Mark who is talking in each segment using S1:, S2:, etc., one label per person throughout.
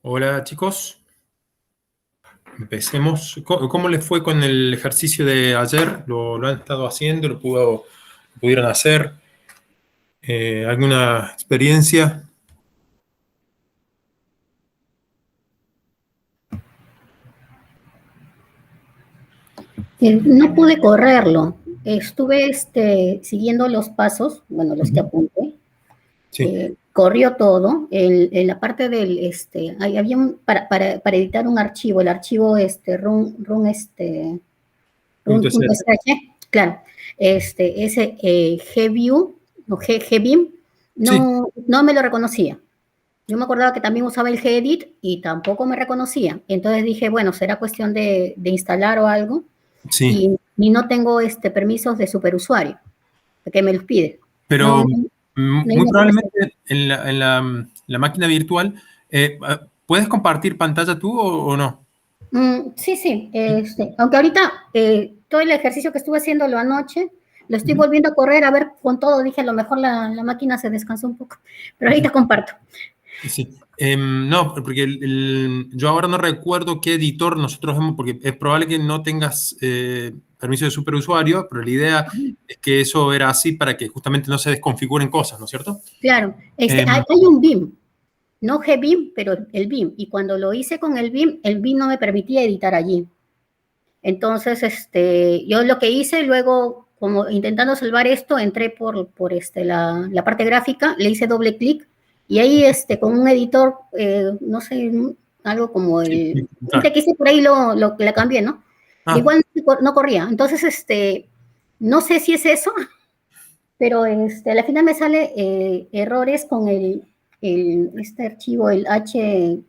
S1: Hola chicos, empecemos. ¿Cómo les fue con el ejercicio de ayer? ¿Lo han estado haciendo? ¿Lo pudieron hacer? ¿Alguna experiencia?
S2: No pude correrlo. Estuve siguiendo los pasos, bueno, los que
S1: Ujú.
S2: apunté.
S1: Sí,
S2: Corrió todo. En la parte del, había para editar un archivo, el archivo run
S1: .sh.
S2: SH, claro, ese GView, o GBeam,
S1: Sí,
S2: no me lo reconocía. Yo me acordaba que también usaba el Gedit y tampoco me reconocía. Entonces dije, bueno, será cuestión de instalar o algo
S1: sí.
S2: y no tengo permisos de superusuario, que me los pide. No,
S1: Pero
S2: no hay
S1: muy
S2: una aplicación.
S1: probablemente en la máquina virtual, ¿puedes compartir pantalla tú o no?
S2: Sí, sí, aunque ahorita todo el ejercicio que estuve haciendo lo anoche, lo estoy
S1: Ujú,
S2: volviendo a correr, a ver con todo, dije, a lo mejor la máquina se descansó un poco, pero
S1: ujú.
S2: ahorita comparto.
S1: Sí, no, porque yo ahora no recuerdo qué editor nosotros hemos, porque es probable que no tengas permiso de superusuario, pero la idea es que eso era así para que justamente no se desconfiguren cosas, ¿no es cierto?
S2: Claro,
S1: Em,
S2: hay un BIM, no GBIM, pero el BIM, y cuando lo hice con el BIM no me permitía editar allí. Entonces, yo lo que hice luego, como intentando salvar esto, entré por la parte gráfica, le hice doble clic y ahí con un editor, no sé, algo como
S1: sí,
S2: el
S1: claro.
S2: que hice por ahí la cambié, ¿no?
S1: Ah,
S2: Igual no corría. Entonces, no sé si es eso, pero a la final me sale errores con este archivo, el H5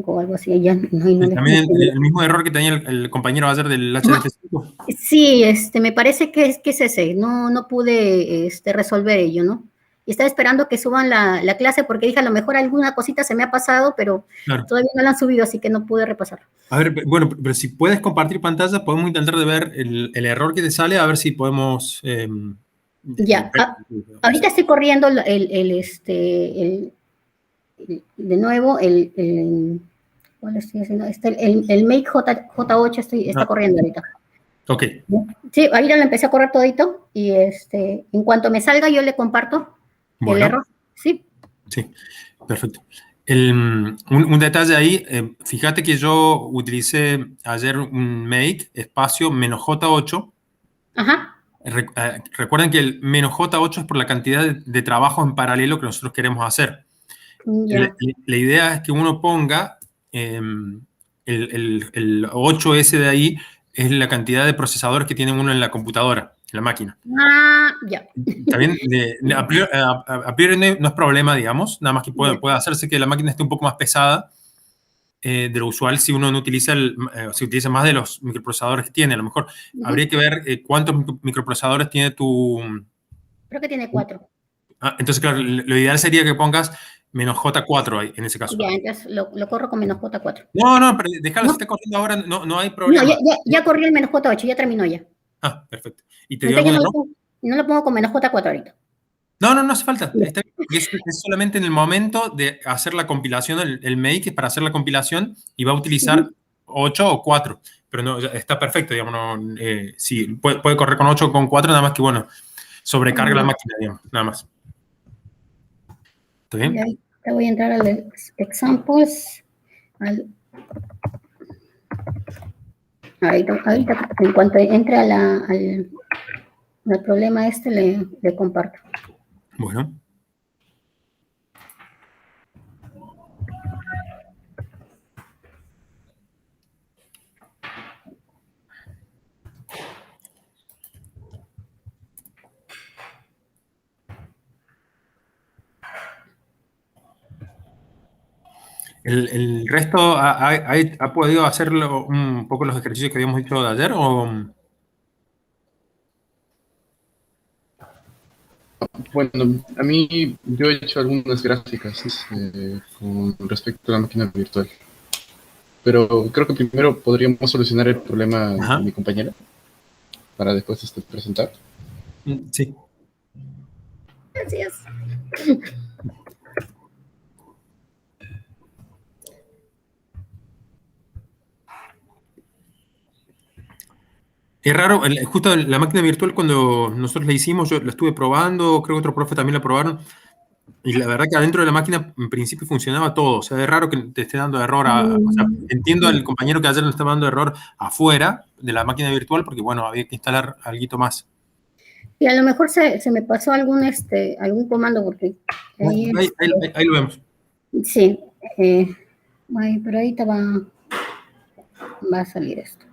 S2: o algo así, ya no
S1: y
S2: le
S1: también el mismo error que tenía el compañero ayer del HDF5.
S2: Sí, me parece que es ese, no pude resolver ello, ¿no? Y estaba esperando que suban la clase porque dije, a lo mejor alguna cosita se me ha pasado, pero
S1: Claro.
S2: todavía no la han subido, así que no pude repasar.
S1: A ver, bueno, pero si puedes compartir pantalla, podemos intentar de ver el error que te sale, a ver si podemos
S2: Ya,
S1: ver.
S2: ahorita estoy corriendo de nuevo, ¿cuál estoy haciendo? El Make J8 está
S1: Ah,
S2: corriendo ahorita.
S1: ok,
S2: Sí, ahorita lo empecé a correr todito y en cuanto me salga yo le comparto el
S1: bueno.
S2: error. Sí,
S1: Sí, perfecto. Un detalle ahí, fíjate que yo utilicé ayer un make espacio -J8.
S2: ajá,
S1: Recuerden que el -J8 es por la cantidad de trabajos en paralelo que nosotros queremos hacer. La,
S2: ya.
S1: la idea es que uno ponga el 8S de ahí, es la cantidad de procesadores que tiene uno en la computadora, en la máquina.
S2: Ah, ya,
S1: También a priori no es problema, digamos, nada más que
S2: ya.
S1: puede hacerse que la máquina esté un poco más pesada de lo usual si uno no utiliza si utiliza más de los microprocesadores que tiene. A lo mejor habría
S2: Ujú.
S1: que ver cuántos microprocesadores tiene tu.
S2: Creo que tiene 4.
S1: Entonces, claro, lo ideal sería que pongas -J4 ahí, en ese caso.
S2: Ya, entonces lo corro con menos J4.
S1: No, no, pero déjalo, si
S2: ¿No?
S1: está corriendo ahora, no, no hay
S2: No,
S1: problema.
S2: ya corrí el menos J8, ya terminó ya.
S1: Perfecto. ¿Y te dio
S2: Entonces
S1: algún
S2: ya
S1: error?
S2: no lo pongo con menos J4 ahorita.
S1: No, no, no hace falta.
S2: Ya.
S1: Está bien, porque es solamente en el momento de hacer la compilación, el make es para hacer la compilación y va a utilizar
S2: Ujú.
S1: 8 o 4. Pero no, está perfecto, digamos. No, sí, puede correr con 8 o con 4, nada más que, bueno, sobrecarga la máquina, digamos, nada más. ¿Está
S2: Ya,
S1: bien?
S2: ahorita voy a entrar al examples. Al, ahorita, en cuanto entre al problema le comparto.
S1: Bueno. ¿El resto ha podido hacerlo un poco los ejercicios que habíamos hecho de ayer?
S3: Bueno, a mí yo he hecho algunas gráficas con respecto a la máquina virtual, pero creo que primero podríamos solucionar el problema de
S1: Ajá.
S3: mi compañera para después presentar.
S1: Sí.
S2: Gracias.
S1: Es raro, justo la máquina virtual cuando nosotros la hicimos, yo la estuve probando, creo que otro profe también la probaron, y la verdad que adentro de la máquina en principio funcionaba todo. O sea, es raro que te esté dando error. O sea, entiendo al compañero que ayer le estaba dando error afuera de la máquina virtual porque, bueno, había que instalar algo más.
S2: Y a lo mejor se me pasó algún comando porque...
S1: Ahí lo vemos.
S2: Sí. Pero ahorita va a salir esto.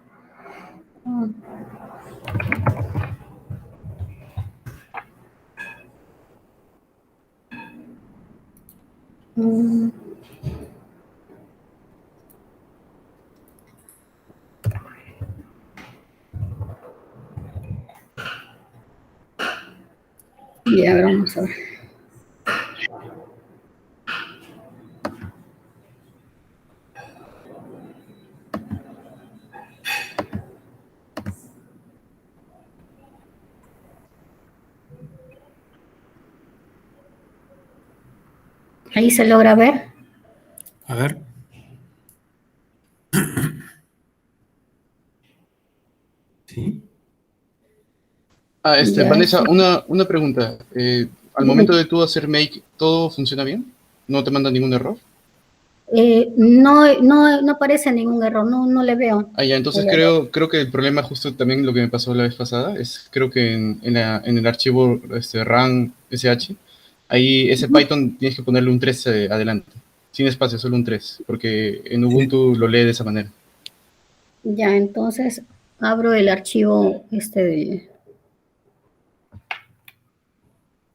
S2: Ya, vamos a ver. Ahí se logra ver.
S1: A ver. Sí.
S3: Vanessa, una pregunta. Al momento de tú hacer make, ¿todo funciona bien? ¿No te manda ningún error?
S2: No aparece ningún error, no le veo.
S3: Ya, entonces creo que el problema justo también lo que me pasó la vez pasada es creo que en el archivo RAM SH, ahí ese Python tienes que ponerle un 3 adelante, sin espacio, solo un 3, porque en Ubuntu lo lee de esa manera.
S2: Ya, entonces abro el archivo de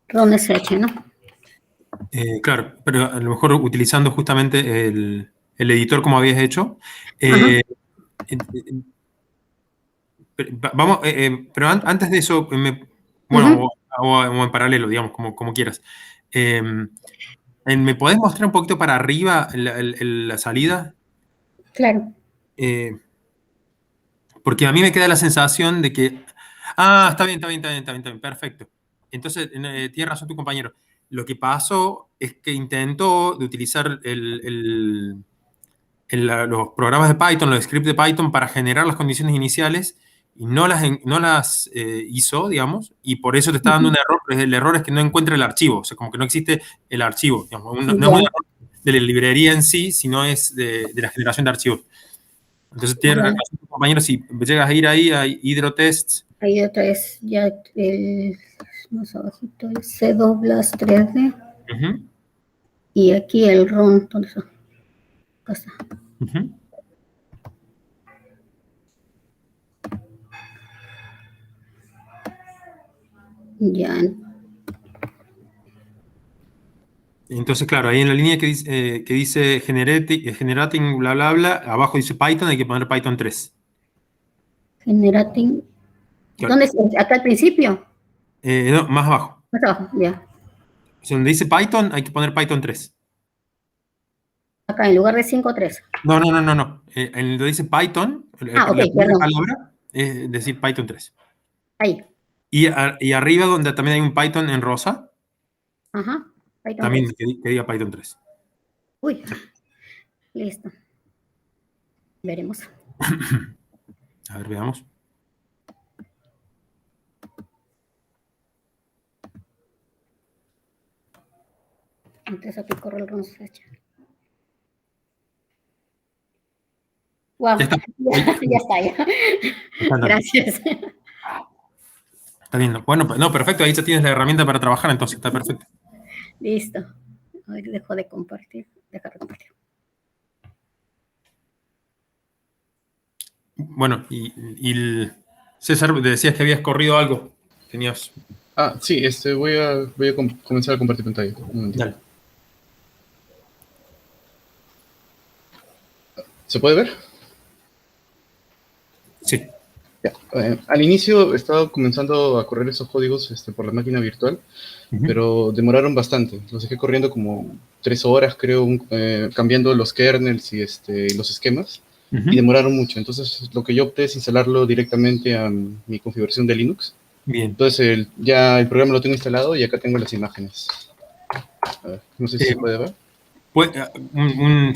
S2: ROM.sh, ¿no?
S1: Claro, pero a lo mejor utilizando justamente el editor como habías hecho. Vamos, pero antes de eso, bueno, o en paralelo, digamos, como quieras. ¿Me podés mostrar un poquito para arriba la salida?
S2: Claro.
S1: Porque a mí me queda la sensación de que... Ah, está bien, perfecto. Entonces, tiene razón tu compañero. Lo que pasó es que intentó de utilizar los programas de Python, los scripts de Python para generar las condiciones iniciales y no las hizo, digamos, y por eso te está dando un error. El error es que no encuentra el archivo, o sea, como que no existe el archivo. Digamos, no es un error de la librería en sí, sino es de la generación de archivos. Entonces, tiene razón tu compañero, si llegas a ir ahí a Hydrotests.
S2: Ahí otra vez ya más abajito, el C2 3D. Y aquí el ROM, ¿dónde está? Acá está. Ya.
S1: Entonces, claro, ahí en la línea que dice generating, bla, bla, bla, abajo dice Python, hay que poner Python 3.
S2: Generating. Claro. ¿Dónde está? ¿Acá al principio?
S1: No, más abajo.
S2: Más abajo, ya.
S1: O sea, donde dice Python, hay que poner Python 3.
S2: Acá, en lugar de 5.3.
S1: No. En donde dice Python, la primera palabra es decir Python 3.
S2: Ahí.
S1: Y arriba, donde también hay un Python en rosa,
S2: ajá, Python
S1: también que diga Python 3.
S2: Uy, listo. Veremos.
S1: A ver, veamos.
S2: Entonces aquí corre el ROM.sh. Wow, ya está. Gracias.
S1: Está bien. Bueno, no, perfecto. Ahí ya tienes la herramienta para trabajar, entonces está perfecto.
S2: Listo. A ver, dejo de compartir. Deja de compartir.
S1: Bueno, y César, decías que habías corrido algo. Tenías...
S3: Sí, voy a comenzar a compartir pantalla.
S1: Dale.
S3: ¿Se puede ver?
S1: Sí.
S3: Ya. Al inicio estaba comenzando a correr esos códigos por la máquina virtual, pero demoraron bastante. Los dejé corriendo como 3 horas, creo, cambiando los kernels y los esquemas, y demoraron mucho. Entonces, lo que yo opté es instalarlo directamente a mi configuración de Linux.
S1: Bien.
S3: Entonces, ya el programa lo tengo instalado y acá tengo las imágenes. A ver, no sé si se puede ver.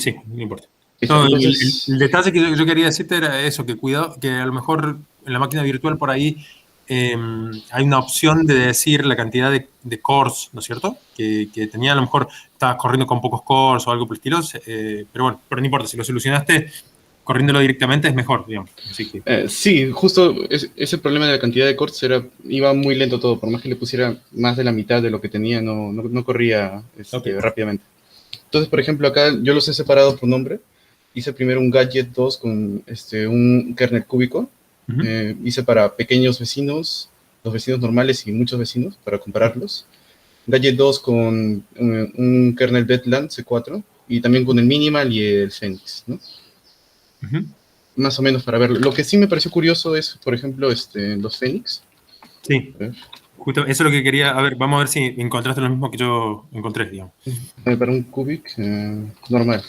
S1: Sí, no importa. No,
S3: Entonces,
S1: el detalle que yo quería decirte era eso, que cuidado, que a lo mejor en la máquina virtual por ahí hay una opción de decir la cantidad de cores, ¿no es cierto? Que tenía a lo mejor, estabas corriendo con pocos cores o algo por el estilo, pero bueno, pero no importa, si lo solucionaste corriéndolo directamente es mejor, digamos. Así que,
S3: sí, justo ese problema de la cantidad de cortes iba muy lento todo, por más que le pusiera más de la mitad de lo que tenía, no corría
S1: okay.
S3: rápidamente. Entonces, por ejemplo, acá yo los he separado por nombre. Hice primero un Gadget 2 con un kernel cúbico. Hice para pequeños vecinos, los vecinos normales y muchos vecinos, para compararlos. Gadget 2 con un kernel Deadland C4 y también con el Minimal y el Phoenix, ¿no? Más o menos para verlo. Lo que sí me pareció curioso es, por ejemplo, los Phoenix.
S1: Sí, justo eso es lo que quería. A ver, vamos a ver si encontraste lo mismo que yo encontré, digamos.
S3: Para un Cubic normal.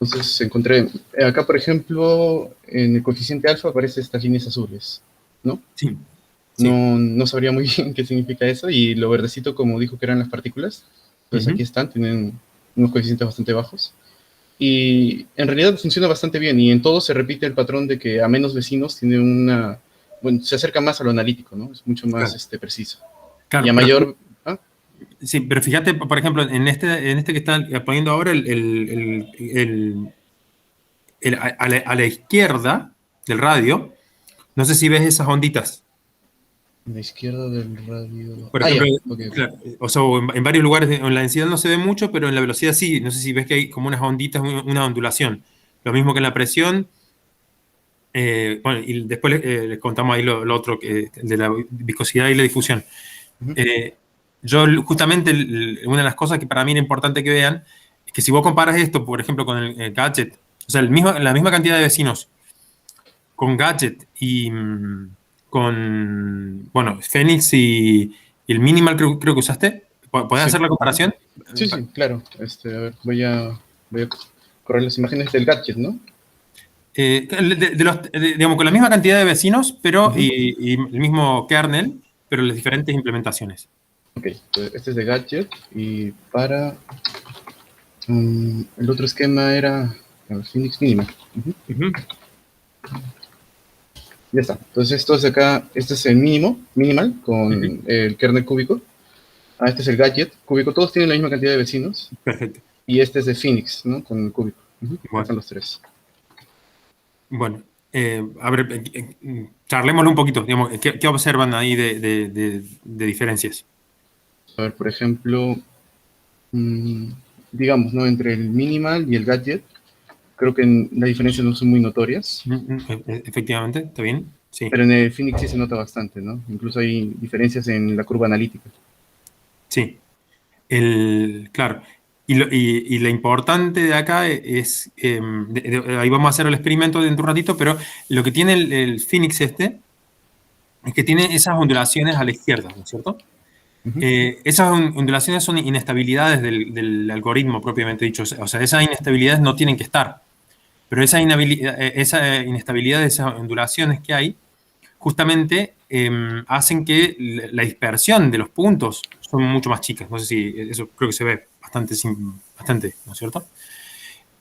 S3: Entonces encontré, acá por ejemplo, en el coeficiente alfa aparecen estas líneas azules, ¿no?
S1: Sí.
S3: No sabría muy bien qué significa eso, y lo verdecito, como dijo que eran las partículas, pues aquí están, tienen unos coeficientes bastante bajos. Y en realidad funciona bastante bien, y en todo se repite el patrón de que a menos vecinos tiene se acerca más a lo analítico, ¿no? Es mucho más preciso.
S1: Claro,
S3: y a mayor...
S1: Sí, pero fíjate, por ejemplo, en este que están poniendo ahora, a la izquierda del radio, no sé si ves esas onditas.
S3: A la izquierda del radio...
S1: Por ejemplo,
S3: okay.
S1: Claro, o sea, en varios lugares en la densidad no se ve mucho, pero en la velocidad sí. No sé si ves que hay como unas onditas, una ondulación. Lo mismo que en la presión. Bueno, y después les contamos ahí lo otro, de la viscosidad y la difusión. Yo justamente una de las cosas que para mí era importante que vean es que si vos comparas esto, por ejemplo, con el Gadget, o sea, la misma cantidad de vecinos con Gadget y con, bueno, Phoenix y el Minimal creo que usaste, ¿podés hacer la comparación?
S3: Sí, claro. A ver, voy a correr las imágenes del Gadget, ¿no?
S1: Digamos, con la misma cantidad de vecinos, pero y el mismo kernel, pero las diferentes implementaciones.
S3: Ok, este es de Gadget, y para el otro esquema era Phoenix Minimal. Ya está. Entonces esto es acá, este es el minimal con el kernel cúbico. Este es el Gadget cúbico. Todos tienen la misma cantidad de vecinos.
S1: Perfecto.
S3: Y este es de Phoenix, ¿no? Con el cúbico.
S1: Bueno.
S3: Están los tres.
S1: Bueno, a ver, charlémoslo un poquito. Digamos, ¿qué observan ahí de diferencias?
S3: A ver, por ejemplo, digamos, ¿no? Entre el minimal y el Gadget, creo que las diferencias no son muy notorias.
S1: Efectivamente, ¿está bien? Sí.
S3: Pero en el Phoenix sí se nota bastante, ¿no? Incluso hay diferencias en la curva analítica.
S1: Sí. Claro. Y lo importante de acá es, ahí vamos a hacer el experimento dentro de un ratito, pero lo que tiene el Phoenix es que tiene esas ondulaciones a la izquierda, ¿no es cierto? Esas ondulaciones son inestabilidades del algoritmo propiamente dicho. O sea, esas inestabilidades no tienen que estar. Pero esa inestabilidad de esas ondulaciones que hay, justamente hacen que la dispersión de los puntos son mucho más chicas. No sé si eso creo que se ve bastante, ¿no es cierto?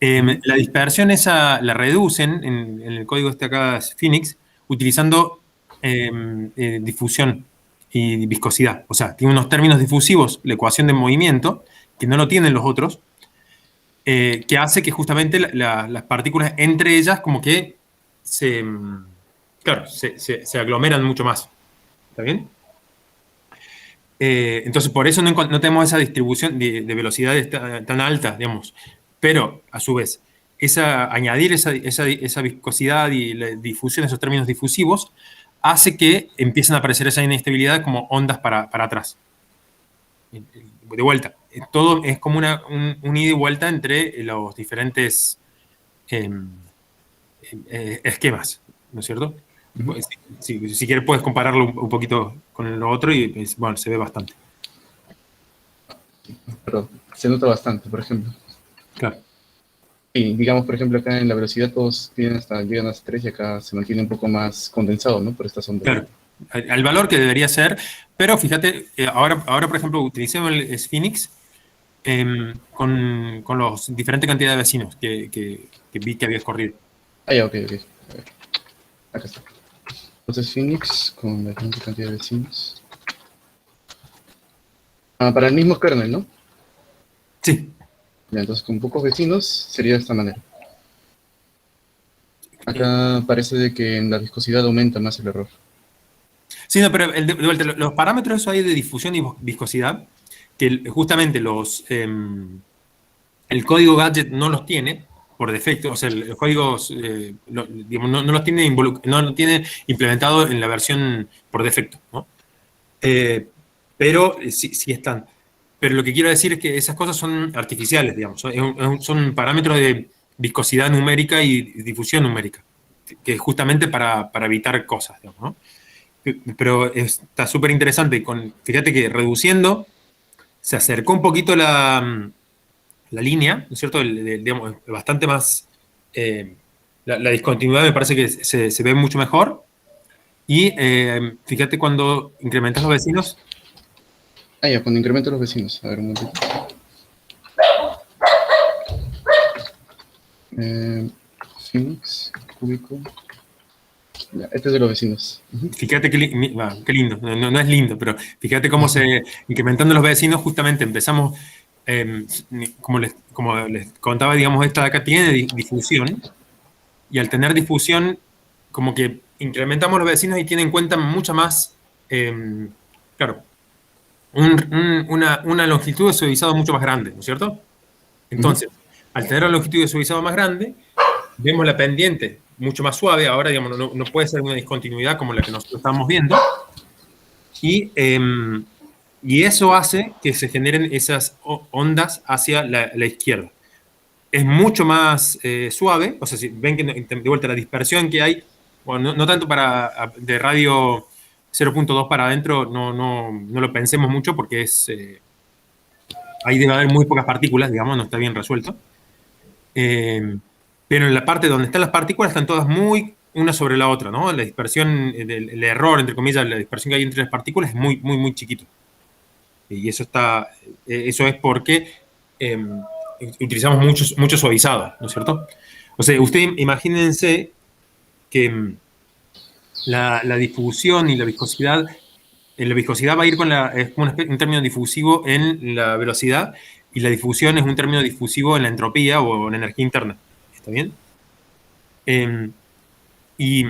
S1: La dispersión esa la reducen en el código acá Phoenix utilizando difusión y viscosidad. O sea, tiene unos términos difusivos, la ecuación de movimiento, que no lo tienen los otros, que hace que justamente las partículas entre ellas como que se aglomeran mucho más. ¿Está bien? Entonces, por eso no tenemos esa distribución de velocidades tan altas, digamos. Pero, a su vez, añadir esa viscosidad y la difusión, esos términos difusivos, hace que empiecen a aparecer esa inestabilidad como ondas para atrás. De vuelta. Todo es como un ida y vuelta entre los diferentes esquemas, ¿no es cierto? Si quieres puedes compararlo un poquito con lo otro y bueno, se ve bastante.
S3: Pero se nota bastante, por ejemplo.
S1: Claro.
S3: Y digamos, por ejemplo, acá en la velocidad todos llegan hasta 3 y acá se mantiene un poco más condensado, ¿no? Por estas ondas.
S1: Claro. Al valor que debería ser, pero fíjate, ahora por ejemplo, utilicemos el Phoenix con los diferentes cantidades de vecinos que vi que habías corrido.
S3: Ah, ya, ok. A ver, acá está. Entonces Phoenix con la diferente cantidad de vecinos. Para el mismo kernel, ¿no?
S1: Sí.
S3: Ya, entonces con pocos vecinos sería de esta manera. Acá parece de que en la viscosidad aumenta más el error.
S1: Sí, no, pero de vuelta, los parámetros eso hay de difusión y viscosidad, que justamente el código gadget no los tiene por defecto, o sea, los códigos digamos, no los tiene no lo tiene implementado en la versión por defecto, ¿no? Pero sí están. Pero lo que quiero decir es que esas cosas son artificiales, digamos, son parámetros de viscosidad numérica y difusión numérica, que es justamente para evitar cosas, digamos, ¿no? Pero está súper interesante. Fíjate que reduciendo se acercó un poquito la línea, ¿no es cierto? Digamos, bastante más... la discontinuidad me parece que se ve mucho mejor. Y fíjate cuando incrementas los vecinos.
S3: Ah, ya, cuando incremento los vecinos. A ver, un momentito. Phoenix, cúbico. Ya, este es de los vecinos.
S1: Fíjate qué lindo. No es lindo, pero fíjate cómo incrementando los vecinos, justamente empezamos, como les contaba, digamos, esta de acá tiene difusión. Y al tener difusión, como que incrementamos los vecinos y tiene en cuenta mucha más, claro, una longitud de suavizado mucho más grande, ¿no es cierto? Entonces, al tener la longitud de suavizado más grande, vemos la pendiente mucho más suave. Ahora, digamos, no puede ser una discontinuidad como la que nosotros estamos viendo. Y eso hace que se generen esas ondas hacia la izquierda. Es mucho más suave, o sea, si ven que de vuelta la dispersión que hay, bueno, no tanto de radio 0.2 para adentro, no lo pensemos mucho porque ahí debe haber muy pocas partículas, digamos, no está bien resuelto. Pero en la parte donde están las partículas están todas muy una sobre la otra, ¿no? La dispersión, el error, entre comillas, la dispersión que hay entre las partículas es muy, muy, muy chiquito. Y eso es porque utilizamos mucho suavizado, ¿no es cierto? O sea, ustedes imagínense que la difusión y la viscosidad va a ir es un término difusivo en la velocidad y la difusión es un término difusivo en la entropía o en la energía interna. ¿Está bien? Y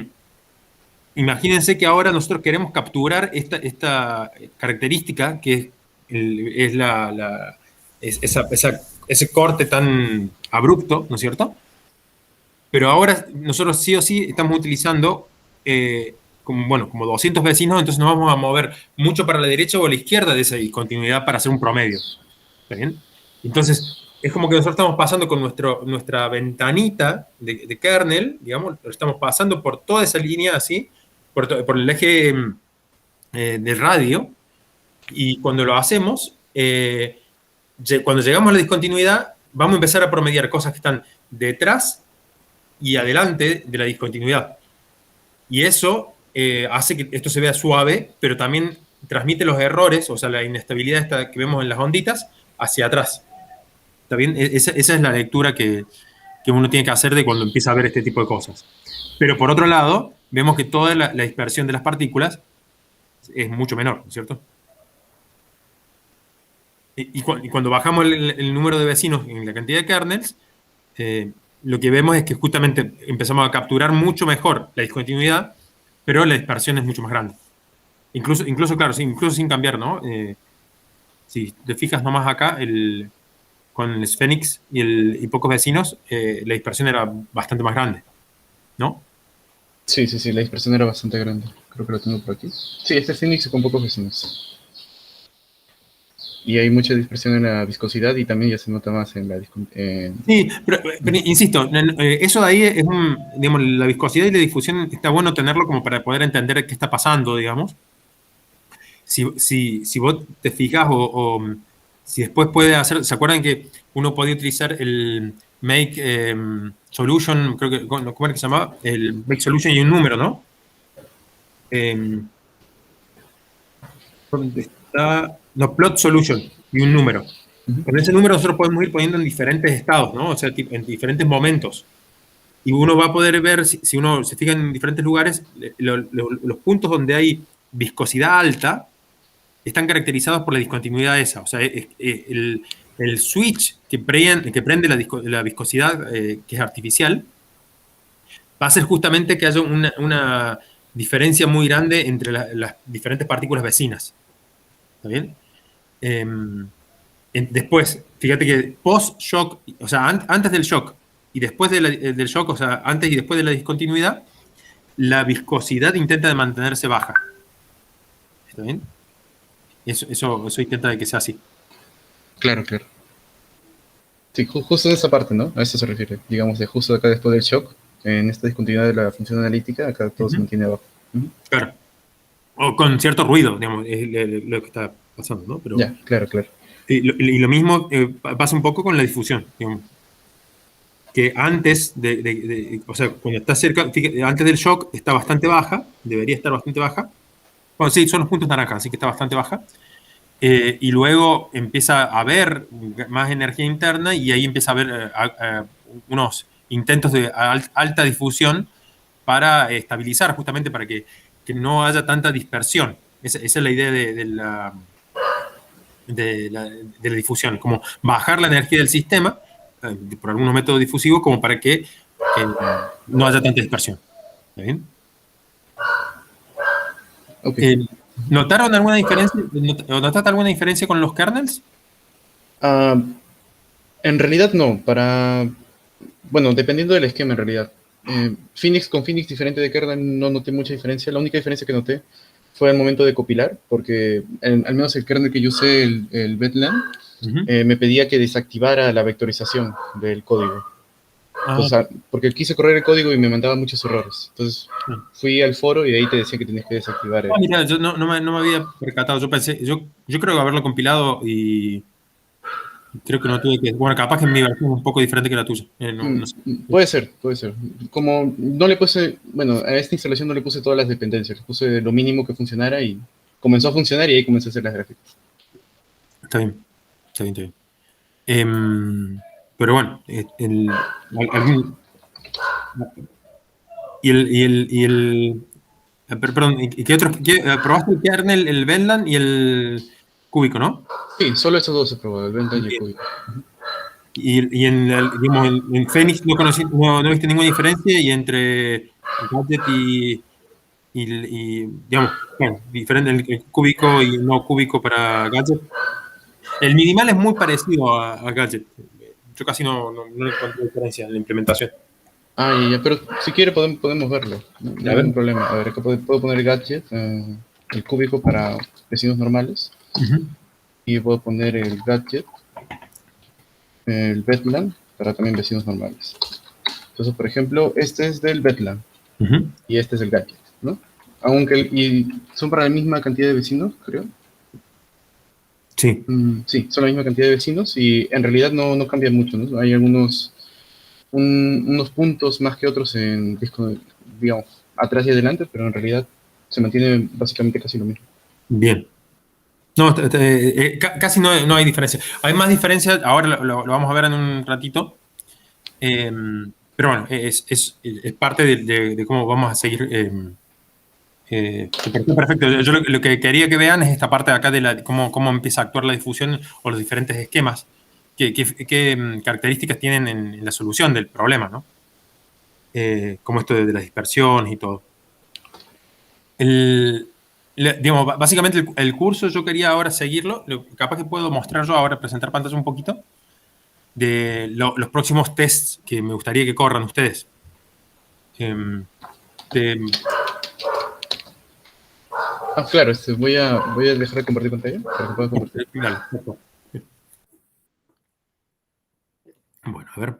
S1: imagínense que ahora nosotros queremos capturar esta característica que es ese corte tan abrupto, ¿no es cierto? Pero ahora nosotros sí o sí estamos utilizando como 200 vecinos, entonces nos vamos a mover mucho para la derecha o a la izquierda de esa discontinuidad para hacer un promedio. ¿Está bien? Entonces, es como que nosotros estamos pasando con nuestra ventanita de kernel, digamos, lo estamos pasando por toda esa línea así, por el eje de radio, y cuando lo hacemos, cuando llegamos a la discontinuidad, vamos a empezar a promediar cosas que están detrás y adelante de la discontinuidad. Y eso hace que esto se vea suave, pero también transmite los errores, o sea, la inestabilidad esta que vemos en las onditas, hacia atrás. ¿Está bien? Esa es la lectura que uno tiene que hacer de cuando empieza a ver este tipo de cosas. Pero por otro lado, vemos que toda la dispersión de las partículas es mucho menor, ¿no es cierto? Y cuando bajamos el número de vecinos en la cantidad de kernels, lo que vemos es que justamente empezamos a capturar mucho mejor la discontinuidad, pero la dispersión es mucho más grande. Incluso claro, sí, incluso sin cambiar, ¿no? Si te fijas nomás acá, con el Phoenix y pocos vecinos, la dispersión era bastante más grande, ¿no?
S3: Sí, la dispersión era bastante grande. Creo que lo tengo por aquí. Sí, este es Phoenix con pocos vecinos. Y hay mucha dispersión en la viscosidad y también ya se nota más en la
S1: Sí, pero insisto, eso de ahí es digamos, la viscosidad y la difusión está bueno tenerlo como para poder entender qué está pasando, digamos. Si vos te fijas o si después puede hacer, ¿se acuerdan que uno podía utilizar el make solution, creo que, ¿cómo era que se llamaba? El make solution y un número, ¿no? ¿Dónde está? No, plot solution y un número. Con ese número nosotros podemos ir poniendo en diferentes estados, ¿no? O sea, en diferentes momentos. Y uno va a poder ver, si uno se fija en diferentes lugares, los puntos donde hay viscosidad alta están caracterizados por la discontinuidad esa. O sea, el switch que prende la viscosidad, que es artificial, va a ser justamente que haya una diferencia muy grande entre las diferentes partículas vecinas. ¿Está bien? Después, fíjate que post-shock, o sea, antes del shock y después del shock, o sea, antes y después de la discontinuidad, la viscosidad intenta de mantenerse baja. ¿Está bien? Eso intenta de que sea así.
S3: Claro, claro. Sí, justo en esa parte, ¿no? A eso se refiere. Digamos, de justo acá después del shock, en esta discontinuidad de la función analítica, acá todo se mantiene abajo.
S1: Claro. O con cierto ruido, digamos, es lo que está pasando, ¿no? Pero,
S3: ya, claro, claro.
S1: y lo mismo pasa un poco con la difusión, digamos. Que antes o sea, cuando está cerca, fíjate, antes del shock está bastante baja, debería estar bastante baja. Bueno, sí, son los puntos naranjas, así que está bastante baja. Y luego empieza a haber más energía interna y ahí empieza a haber unos intentos de alta difusión para estabilizar, justamente para que no haya tanta dispersión. Esa es la idea de la difusión, como bajar la energía del sistema por algunos métodos difusivos como para que no haya tanta dispersión. ¿Está bien?
S3: Okay.
S1: ¿Notaron alguna diferencia? ¿Notaste alguna diferencia con los kernels?
S3: En realidad no, bueno, dependiendo del esquema en realidad. Phoenix con Phoenix diferente de kernel no noté mucha diferencia. La única diferencia que noté fue al momento de compilar, porque al menos el kernel que yo usé, el Bedlam, me pedía que desactivara la vectorización del código. O sea, porque quise correr el código y me mandaba muchos errores. Entonces fui al foro y ahí te decía que tenías que desactivar.
S1: Mira, yo no me había percatado. Yo pensé, yo creo que haberlo compilado y creo que no tuve que. Bueno, capaz que mi versión es un poco diferente que la tuya. No sé.
S3: Puede ser. Como no le puse, bueno, a esta instalación no le puse todas las dependencias, le puse lo mínimo que funcionara y comenzó a funcionar y ahí comencé a hacer las gráficas.
S1: Está bien. Pero bueno, perdón, ¿y qué otros? ¿Probaste el kernel, el Bedlam y el cúbico, no?
S3: Sí, solo esos dos se probó, el Bedlam y el cúbico.
S1: Y digamos, en Phoenix no viste ninguna diferencia y entre Gadget y digamos, bueno, diferente el cúbico y no cúbico para Gadget. El minimal es muy parecido a Gadget. Yo casi no encuentro diferencia en la implementación.
S3: Ya, pero si quiere podemos verlo. No hay ningún problema. A ver, acá puedo poner Gadget, el cúbico para vecinos normales. Y puedo poner el Gadget, el Bedlam, para también vecinos normales. Entonces, por ejemplo, este es del Bedlam y este es el Gadget, ¿no? Y son para la misma cantidad de vecinos, creo.
S1: Sí.
S3: Sí, son la misma cantidad de vecinos y en realidad no cambia mucho, ¿no? Hay unos puntos más que otros en disco, digamos, atrás y adelante, pero en realidad se mantiene básicamente casi lo mismo.
S1: Bien. No, casi no hay diferencia. Hay más diferencia, ahora lo vamos a ver en un ratito. Pero bueno, es parte de cómo vamos a seguir. Perfecto. Yo lo que quería que vean es esta parte de acá de cómo empieza a actuar la difusión o los diferentes esquemas, qué características tienen en la solución del problema, ¿no? Como esto de las dispersiones y todo. Digamos, básicamente el curso yo quería ahora seguirlo. Capaz que puedo mostrar yo ahora, presentar pantalla un poquito de los próximos tests que me gustaría que corran ustedes.
S3: Claro, voy a dejar de compartir pantalla para que pueda compartir.
S1: Dale. Bueno, a ver.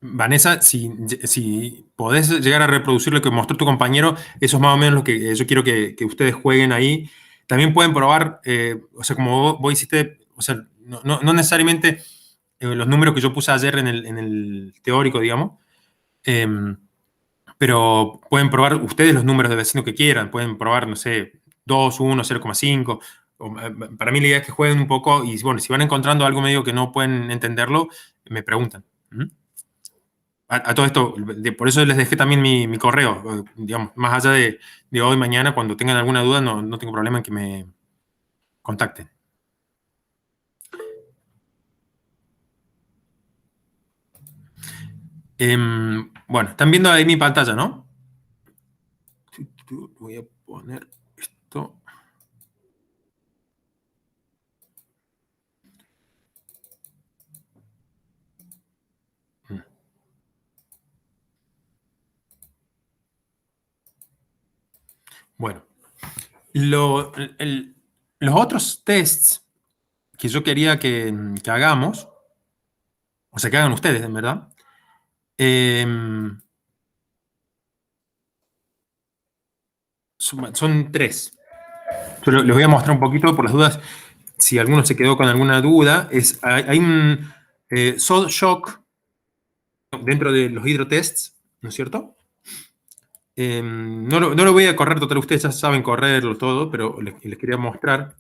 S1: Vanessa, si podés llegar a reproducir lo que mostró tu compañero, eso es más o menos lo que yo quiero que ustedes jueguen ahí. También pueden probar, o sea, como vos hiciste, o sea, no necesariamente los números que yo puse ayer en el teórico, digamos, pero pueden probar ustedes los números de vecinos que quieran, pueden probar, no sé, 2, 1, 0,5. Para mí la idea es que jueguen un poco y, bueno, si van encontrando algo medio que no pueden entenderlo, me preguntan. A todo esto, por eso les dejé también mi correo, digamos, más allá de hoy, mañana, cuando tengan alguna duda, no tengo problema en que me contacten. Bueno, están viendo ahí mi pantalla, ¿no? Voy a poner esto. Bueno, los otros tests que yo quería que hagamos, o sea, que hagan ustedes, en verdad, son 3. Yo les voy a mostrar un poquito por las dudas, si alguno se quedó con alguna duda. Hay un salt shock dentro de los hidrotests, ¿no es cierto? No lo voy a correr total, ustedes ya saben correrlo todo, pero les quería mostrar.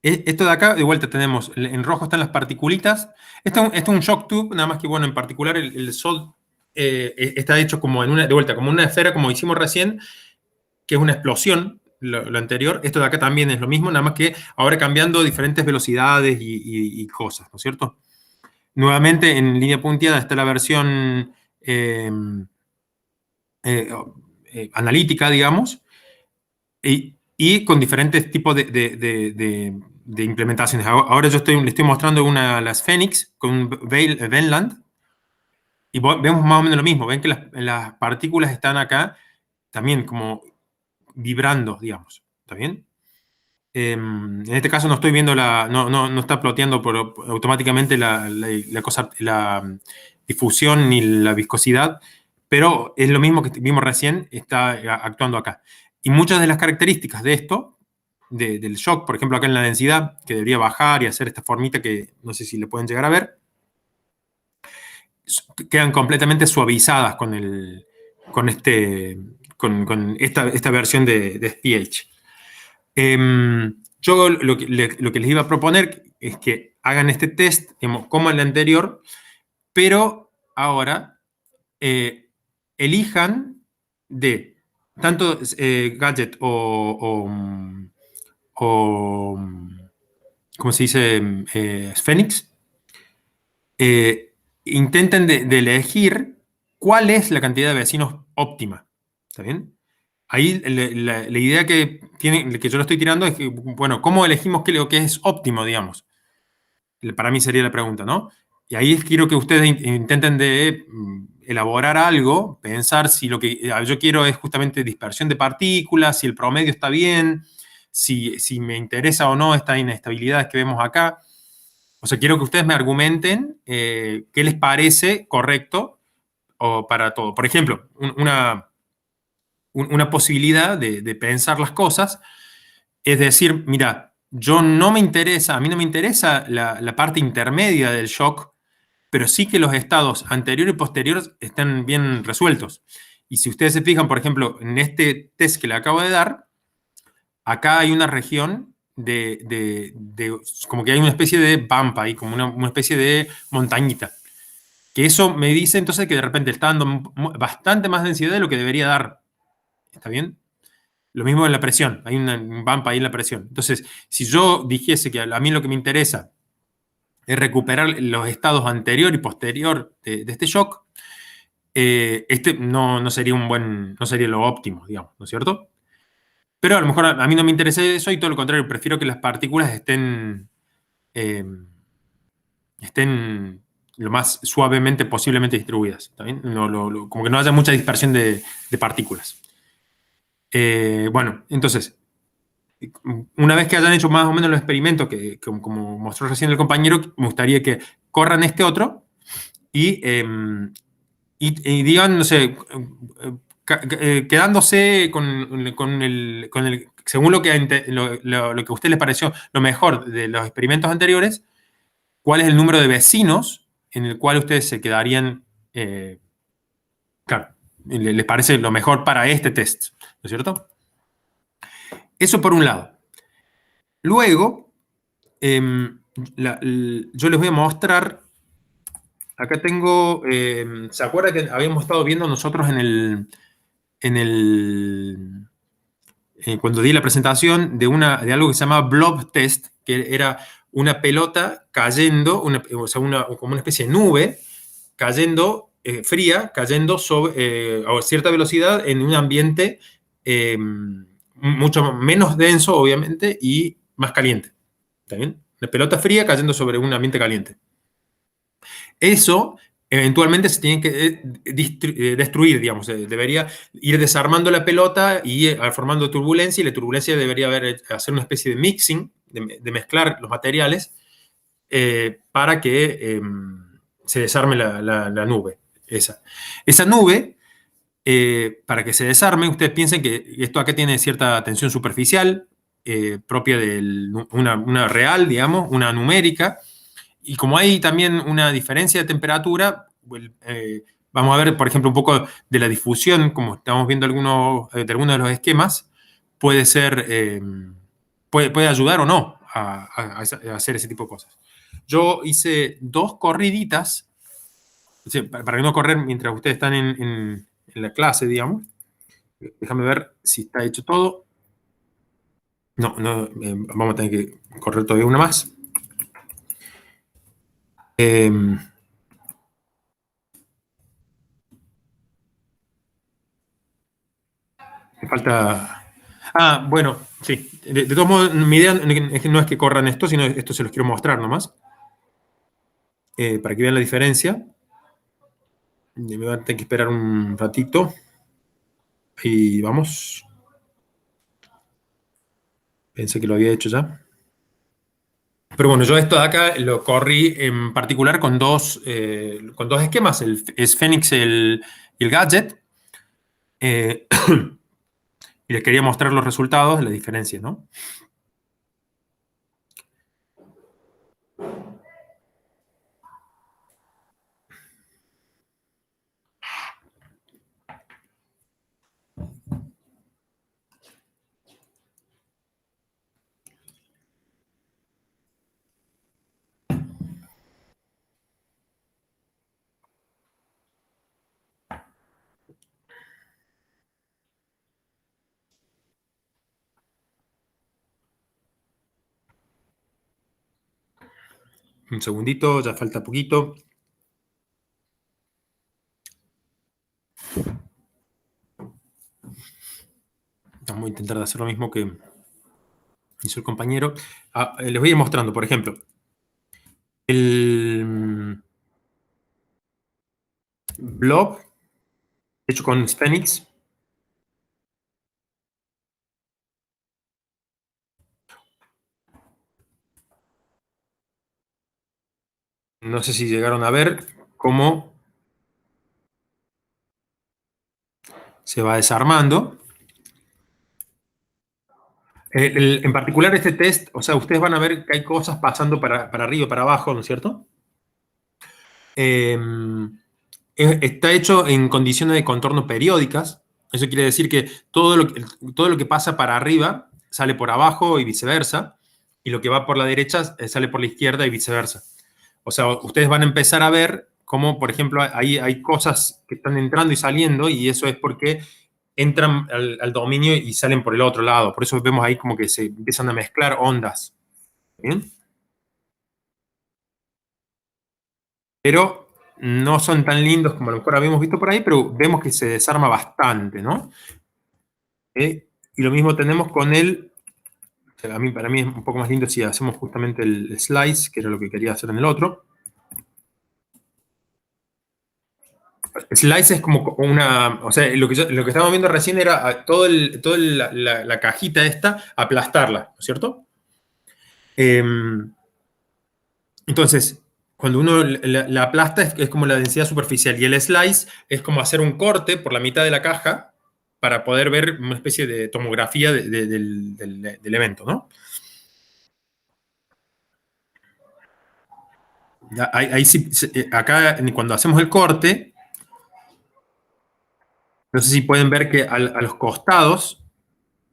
S1: Esto de acá, de vuelta tenemos, en rojo están las particulitas. Esto es un shock tube, nada más que, bueno, en particular el salt está hecho como de vuelta, como una esfera, como hicimos recién, que es una explosión, lo anterior. Esto de acá también es lo mismo, nada más que ahora cambiando diferentes velocidades y cosas, ¿no es cierto? Nuevamente, en línea punteada está la versión analítica, digamos, y con diferentes tipos de implementaciones. Ahora yo le estoy mostrando las Phoenix con Venland, y vemos más o menos lo mismo. Ven que las partículas están acá también como vibrando, digamos. ¿Está bien? En este caso no estoy viendo no está ploteando automáticamente la difusión ni la viscosidad, pero es lo mismo que vimos recién, está actuando acá. Y muchas de las características de esto, del shock, por ejemplo, acá en la densidad, que debería bajar y hacer esta formita que no sé si le pueden llegar a ver, quedan completamente suavizadas con esta versión de SPH. Yo lo que les iba a proponer es que hagan este test, digamos, como el anterior, pero ahora elijan de tanto gadget o ¿cómo se dice? Phoenix. Intenten de elegir cuál es la cantidad de vecinos óptima. ¿Está bien? Ahí la idea que yo lo estoy tirando es que, bueno, ¿cómo elegimos qué lo que es óptimo, digamos? Para mí sería la pregunta, ¿no? Y ahí quiero que ustedes intenten de elaborar algo, pensar si lo que yo quiero es justamente dispersión de partículas, si el promedio está bien, si me interesa o no esta inestabilidad que vemos acá. O sea, quiero que ustedes me argumenten qué les parece correcto o para todo. Por ejemplo, una posibilidad de pensar las cosas es decir, mira, a mí no me interesa la parte intermedia del shock, pero sí que los estados anterior y posterior estén bien resueltos. Y si ustedes se fijan, por ejemplo, en este test que le acabo de dar, acá hay una región como que hay una especie de bump ahí, como una especie de montañita. Que eso me dice entonces que de repente está dando bastante más densidad de lo que debería dar. ¿Está bien? Lo mismo en la presión, hay un bump ahí en la presión. Entonces, si yo dijese que a mí lo que me interesa es recuperar los estados anterior y posterior de este shock, este no sería no sería lo óptimo, digamos, ¿no es cierto? Pero a lo mejor a mí no me interesa eso y todo lo contrario, prefiero que las partículas estén lo más suavemente posiblemente distribuidas, ¿está bien? Como que no haya mucha dispersión de partículas. Bueno, entonces, una vez que hayan hecho más o menos los experimentos, como mostró recién el compañero, me gustaría que corran este otro y digan, no sé, quedándose según lo que a usted les pareció lo mejor de los experimentos anteriores, cuál es el número de vecinos en el cual ustedes se quedarían, claro, les parece lo mejor para este test, ¿no es cierto? Eso por un lado. Luego, yo les voy a mostrar, acá tengo, ¿se acuerda que habíamos estado viendo nosotros cuando di la presentación de algo que se llama blob test, que era una pelota cayendo, como una especie de nube cayendo, fría, cayendo a cierta velocidad en un ambiente mucho menos denso, obviamente, y más caliente. ¿Está bien? Una pelota fría cayendo sobre un ambiente caliente. Eso eventualmente se tiene que destruir, digamos. Debería ir desarmando la pelota y formando turbulencia, y la turbulencia debería hacer una especie de mixing, de mezclar los materiales para que se desarme la nube. Esa nube, para que se desarme, ustedes piensen que esto acá tiene cierta tensión superficial, propia de una real, digamos, una numérica, y como hay también una diferencia de temperatura, vamos a ver, por ejemplo, un poco de la difusión, como estamos viendo de algunos de los esquemas, puede ayudar o no a hacer ese tipo de cosas. Yo hice 2 corriditas, para no correr mientras ustedes están en la clase, digamos. Déjame ver si está hecho todo. No, vamos a tener que correr todavía una más. Me falta... bueno, sí. De todos modos, mi idea no es que corran esto, sino esto se los quiero mostrar nomás. Para que vean la diferencia. Me voy a tener que esperar un ratito. Y vamos. Pensé que lo había hecho ya. Pero bueno, yo esto de acá lo corrí en particular con dos esquemas. Es Phoenix y el gadget. Y les quería mostrar los resultados de la diferencia, ¿no? Un segundito, ya falta poquito. Vamos a intentar hacer lo mismo que hizo el compañero. Les voy a ir mostrando, por ejemplo. El blob hecho con Phoenix. No sé si llegaron a ver cómo se va desarmando. En particular este test, o sea, ustedes van a ver que hay cosas pasando para arriba y para abajo, ¿no es cierto? Está hecho en condiciones de contorno periódicas. Eso quiere decir que todo lo que pasa para arriba sale por abajo y viceversa, y lo que va por la derecha sale por la izquierda y viceversa. O sea, ustedes van a empezar a ver cómo, por ejemplo, hay cosas que están entrando y saliendo, y eso es porque entran al dominio y salen por el otro lado. Por eso vemos ahí como que se empiezan a mezclar ondas. ¿Bien? Pero no son tan lindos como a lo mejor habíamos visto por ahí, pero vemos que se desarma bastante, ¿no? Y lo mismo tenemos con para mí es un poco más lindo si hacemos justamente el slice, que era lo que quería hacer en el otro. Slice es como una, o sea, lo que estábamos viendo recién era toda la cajita esta, aplastarla, ¿no es cierto? Entonces, cuando uno la aplasta es como la densidad superficial y el slice es como hacer un corte por la mitad de la caja para poder ver una especie de tomografía del evento, ¿no? Ahí sí, acá cuando hacemos el corte, no sé si pueden ver que a los costados,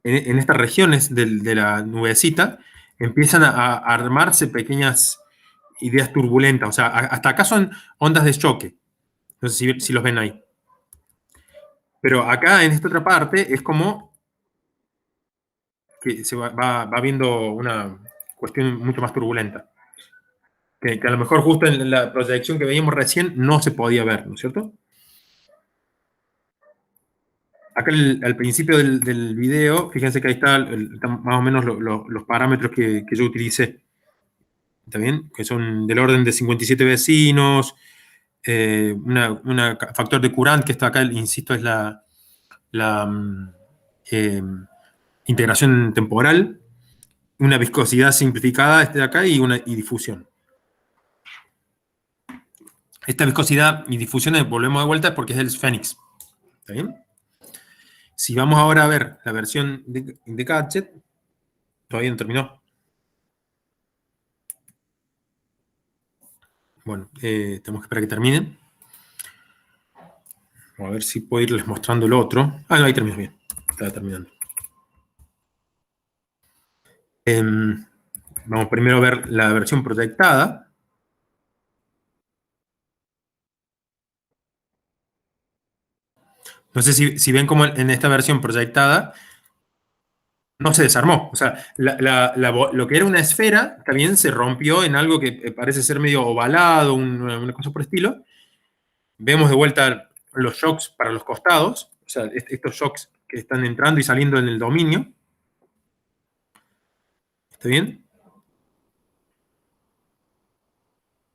S1: en estas regiones de la nubecita, empiezan a armarse pequeñas ideas turbulentas. O sea, hasta acá son ondas de choque. No sé si los ven ahí. Pero acá, en esta otra parte, es como que se va viendo una cuestión mucho más turbulenta. Que a lo mejor justo en la proyección que veíamos recién no se podía ver, ¿no es cierto? Acá al principio del video, fíjense que ahí están más o menos los parámetros que yo utilicé. ¿Está bien? Que son del orden de 57 vecinos, un factor de Courant, que está acá, insisto, es la eh, integración temporal, una viscosidad simplificada, este de acá, y difusión. Esta viscosidad y difusión, volvemos de vuelta, porque es el Phoenix. ¿Está bien? Si vamos ahora a ver la versión de Gadget, todavía no terminó. Bueno, tenemos que esperar que termine. Vamos a ver si puedo irles mostrando lo otro. Ah, no, ahí terminó bien. Está terminando. Vamos primero a ver la versión proyectada. No sé si ven cómo en esta versión proyectada no se desarmó. O sea, lo que era una esfera también se rompió en algo que parece ser medio ovalado, una cosa por el estilo. Vemos de vuelta los shocks para los costados, o sea, estos shocks que están entrando y saliendo en el dominio. ¿Está bien?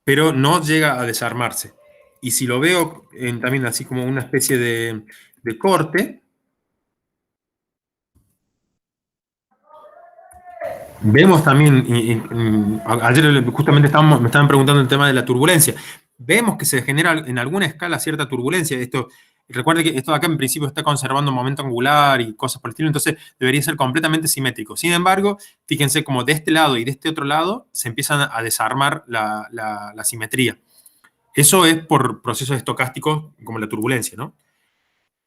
S1: Pero no llega a desarmarse. Y si lo veo también así como una especie de corte, vemos también, ayer justamente me estaban preguntando el tema de la turbulencia, vemos que se genera en alguna escala cierta turbulencia. Recuerde que esto de acá en principio está conservando momento angular y cosas por el estilo, entonces debería ser completamente simétrico. Sin embargo, fíjense como de este lado y de este otro lado se empiezan a desarmar la simetría. Eso es por procesos estocásticos como la turbulencia, ¿no?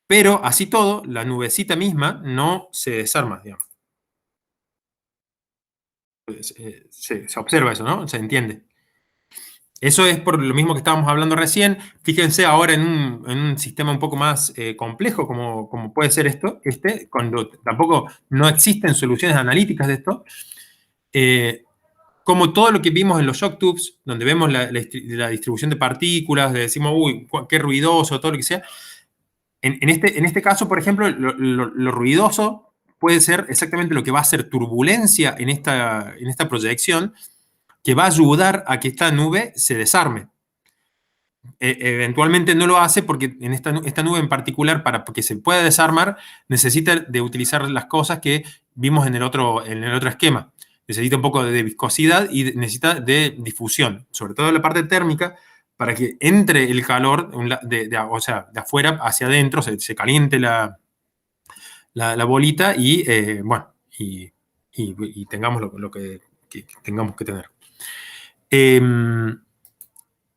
S1: Pero así todo, la nubecita misma no se desarma, digamos. Se observa eso, ¿no? Se entiende. Eso es por lo mismo que estábamos hablando recién. Fíjense ahora en un sistema un poco más complejo como puede ser cuando tampoco no existen soluciones analíticas de esto, como todo lo que vimos en los shock tubes, donde vemos la distribución de partículas, decimos, uy, qué ruidoso, todo lo que sea. En este caso, por ejemplo, lo ruidoso puede ser exactamente lo que va a hacer turbulencia en esta proyección, que va a ayudar a que esta nube se desarme. Eventualmente no lo hace porque en esta nube en particular, para que se pueda desarmar, necesita de utilizar las cosas que vimos en el otro esquema. Necesita un poco de viscosidad y necesita de difusión, sobre todo la parte térmica, para que entre el calor, o sea, de afuera hacia adentro, se caliente la bolita y, bueno, y tengamos lo que tengamos que tener.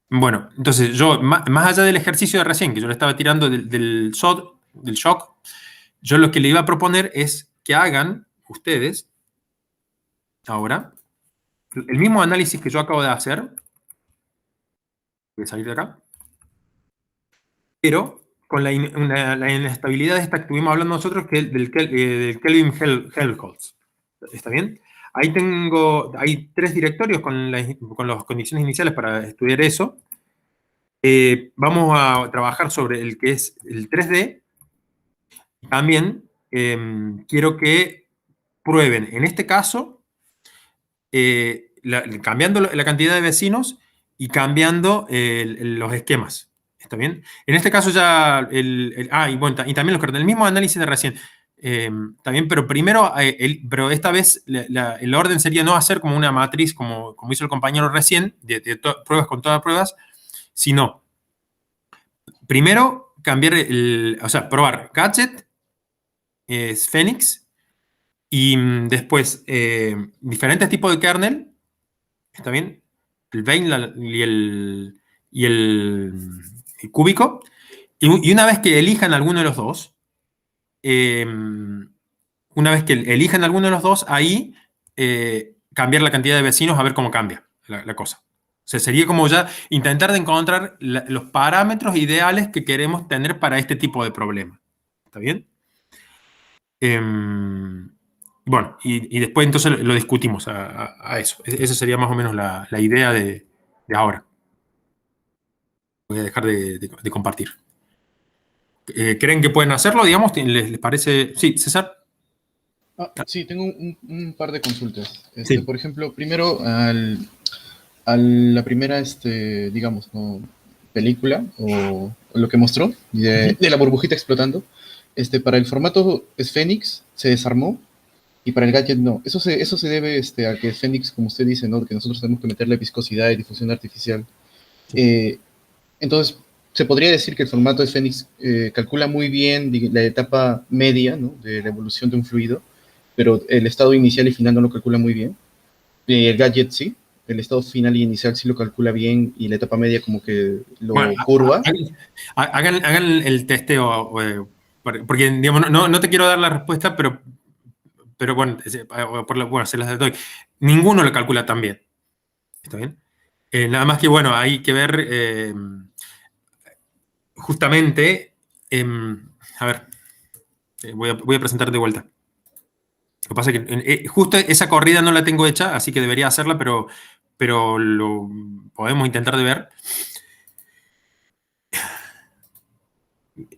S1: Bueno, entonces yo, más allá del ejercicio de recién, que yo le estaba tirando del shock, yo lo que le iba a proponer es que hagan ustedes, ahora, el mismo análisis que yo acabo de hacer, voy a salir de acá, pero con la inestabilidad esta que estuvimos hablando nosotros, que del Kelvin-Helmholtz. ¿Está bien? Hay 3 directorios con las condiciones iniciales para estudiar eso. Vamos a trabajar sobre el que es el 3D. También quiero que prueben, en este caso, cambiando la cantidad de vecinos y cambiando los esquemas. ¿Está bien? En este caso ya, y bueno, y también los kernels, el mismo análisis de recién. Está bien, pero primero, pero esta vez el orden sería no hacer como una matriz, como hizo el compañero recién, de pruebas con todas pruebas, sino primero cambiar o sea, probar Gadget, Phoenix, y después diferentes tipos de kernel, ¿está bien? El Vein y el cúbico. Y una vez que elijan alguno de los dos, una vez que elijan alguno de los dos, ahí cambiar la cantidad de vecinos a ver cómo cambia la cosa. O sea, sería como ya intentar de encontrar los parámetros ideales que queremos tener para este tipo de problema. ¿Está bien? Bueno, y después entonces lo discutimos a eso. Esa sería más o menos la idea de ahora. Voy a dejar de compartir. ¿Creen que pueden hacerlo? Digamos, ¿les parece? Sí, César.
S3: Sí, tengo un par de consultas.
S1: Sí.
S3: Por ejemplo, primero, a la primera, digamos, ¿no? película o lo que mostró de la burbujita explotando, para el formato Phoenix se desarmó y para el gadget no. Eso se debe a que Phoenix, como usted dice, ¿no? Que nosotros tenemos que meterle viscosidad y difusión artificial. Entonces, se podría decir que el formato de Phoenix calcula muy bien la etapa media, ¿no? De la evolución de un fluido, pero el estado inicial y final no lo calcula muy bien. El gadget sí, el estado final y inicial sí lo calcula bien y la etapa media como que lo curva.
S1: Hagan el testeo, porque digamos, no te quiero dar la respuesta, pero bueno, bueno, se las doy. Ninguno lo calcula tan bien. ¿Está bien? Nada más que, bueno, hay que ver justamente, a ver, voy a presentar de vuelta. Lo que pasa es que justo esa corrida no la tengo hecha, así que debería hacerla, pero lo podemos intentar de ver.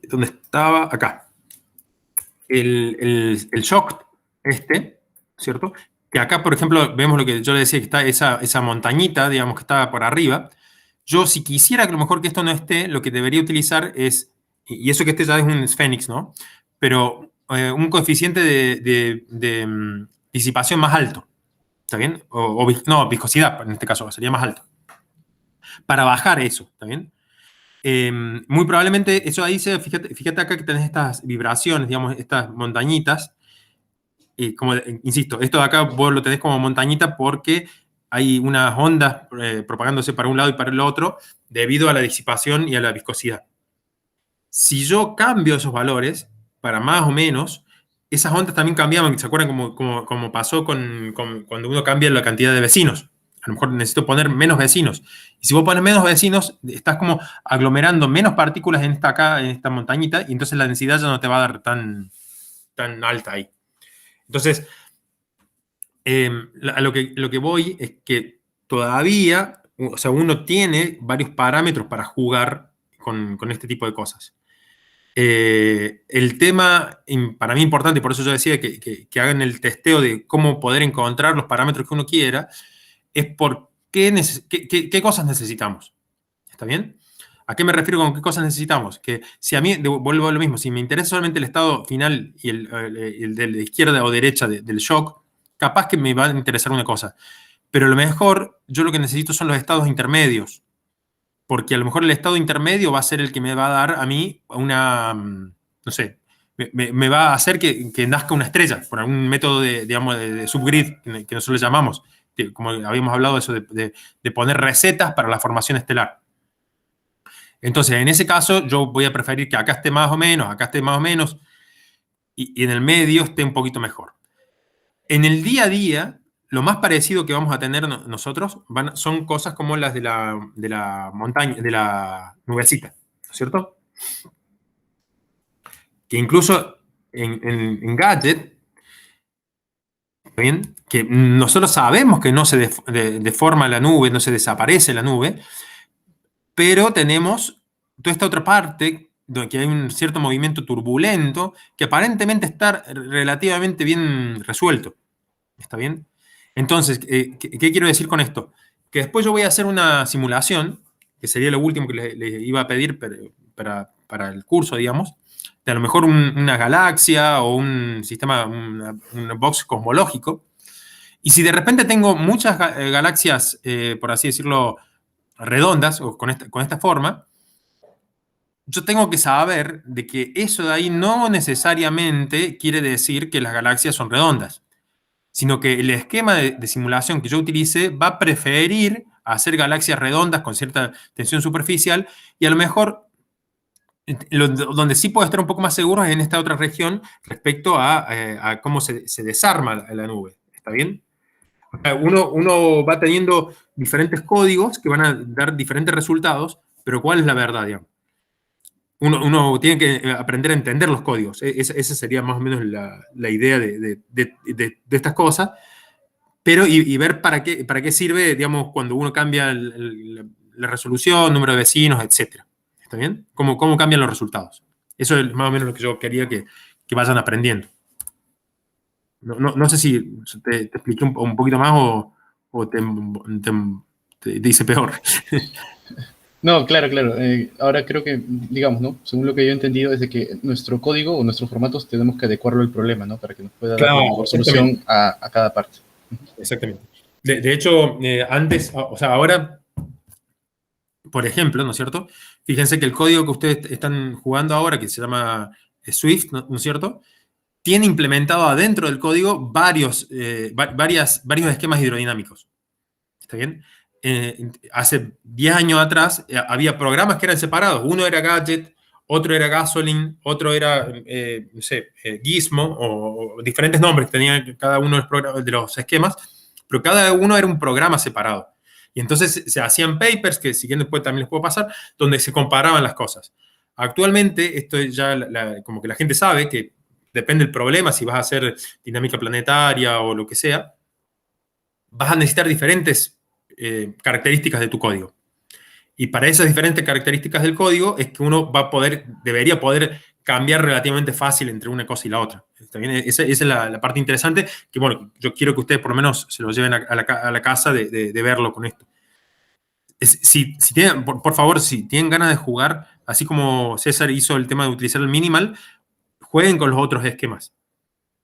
S1: ¿Dónde estaba? Acá. El shock ¿cierto? Que acá, por ejemplo, vemos lo que yo le decía, que está esa montañita, digamos, que está por arriba. Yo, si quisiera que a lo mejor que esto no esté, lo que debería utilizar es, y eso que esté ya es un Phoenix, ¿no? Pero un coeficiente de disipación más alto, ¿está bien? No, viscosidad, en este caso, sería más alto. Para bajar eso, ¿está bien? Muy probablemente eso ahí fíjate acá que tenés estas vibraciones, digamos, estas montañitas. Como insisto, esto de acá vos lo tenés como montañita porque hay unas ondas propagándose para un lado y para el otro debido a la disipación y a la viscosidad. Si yo cambio esos valores para más o menos, esas ondas también cambiaban. ¿Se acuerdan como pasó cuando uno cambia la cantidad de vecinos? A lo mejor necesito poner menos vecinos. Y si vos pones menos vecinos, estás como aglomerando menos partículas en esta montañita, y entonces la densidad ya no te va a dar tan alta ahí. Entonces, a lo que voy es que todavía, o sea, uno tiene varios parámetros para jugar con este tipo de cosas. El tema, para mí importante, y por eso yo decía que hagan el testeo de cómo poder encontrar los parámetros que uno quiera, es por qué cosas necesitamos. ¿Está bien? ¿A qué me refiero con qué cosas necesitamos? Que si a mí, vuelvo a lo mismo, si me interesa solamente el estado final y el de la izquierda o derecha del shock, capaz que me va a interesar una cosa. Pero a lo mejor yo lo que necesito son los estados intermedios. Porque a lo mejor el estado intermedio va a ser el que me va a dar a mí una, no sé, me va a hacer que nazca una estrella, por algún método de subgrid, que nosotros le llamamos, como habíamos hablado de eso, de poner recetas para la formación estelar. Entonces, en ese caso, yo voy a preferir que acá esté más o menos, acá esté más o menos, y en el medio esté un poquito mejor. En el día a día, lo más parecido que vamos a tener nosotros son cosas como las de la montaña, de la nubecita, ¿no es cierto? Que incluso en Gadget, ¿bien? Que nosotros sabemos que no se deforma la nube, no se desaparece la nube, pero tenemos toda esta otra parte donde hay un cierto movimiento turbulento que aparentemente está relativamente bien resuelto. ¿Está bien? Entonces, ¿qué quiero decir con esto? Que después yo voy a hacer una simulación que sería lo último que les iba a pedir para el curso, digamos, de a lo mejor una galaxia o un sistema, un box cosmológico. Y si de repente tengo muchas galaxias, por así decirlo, redondas o con esta forma, yo tengo que saber de que eso de ahí no necesariamente quiere decir que las galaxias son redondas, sino que el esquema de simulación que yo utilice va a preferir hacer galaxias redondas con cierta tensión superficial, y a lo mejor donde sí puedo estar un poco más seguro es en esta otra región respecto a cómo se desarma la nube. ¿Está bien? O sea, uno va teniendo diferentes códigos que van a dar diferentes resultados, pero ¿cuál es la verdad, digamos? Uno tiene que aprender a entender los códigos. Esa sería más o menos la idea de estas cosas, pero y ver para qué sirve, digamos, cuando uno cambia la resolución, número de vecinos, etc. ¿Está bien? ¿Cómo cambian los resultados? Eso es más o menos lo que yo quería que vayan aprendiendo. No sé si te expliqué un poquito más o te hice peor.
S3: No, claro. Ahora creo que, digamos, ¿no? Según lo que yo he entendido es de que nuestro código o nuestros formatos tenemos que adecuarlo al problema, ¿no? Para que nos pueda dar la mejor solución a cada parte.
S1: Exactamente. De hecho, antes, o sea, ahora, por ejemplo, ¿no es cierto? Fíjense que el código que ustedes están jugando ahora, que se llama Swift, ¿no es cierto? Tiene implementado adentro del código varios esquemas hidrodinámicos. ¿Está bien? Hace 10 años atrás había programas que eran separados. Uno era Gadget, otro era Gasoline, otro era, no sé, Gizmo, o diferentes nombres que tenían cada uno de los esquemas, pero cada uno era un programa separado. Y entonces se hacían papers, que si quieren después también les puedo pasar, donde se comparaban las cosas. Actualmente, esto ya como que la gente sabe que depende del problema, si vas a hacer dinámica planetaria o lo que sea, vas a necesitar diferentes características de tu código. Y para esas diferentes características del código es que uno debería poder cambiar relativamente fácil entre una cosa y la otra. ¿Está bien? Esa es la parte interesante que, bueno, yo quiero que ustedes por lo menos se lo lleven a la casa de verlo con esto. Si tienen, por favor, si tienen ganas de jugar, así como César hizo el tema de utilizar el minimal, jueguen con los otros esquemas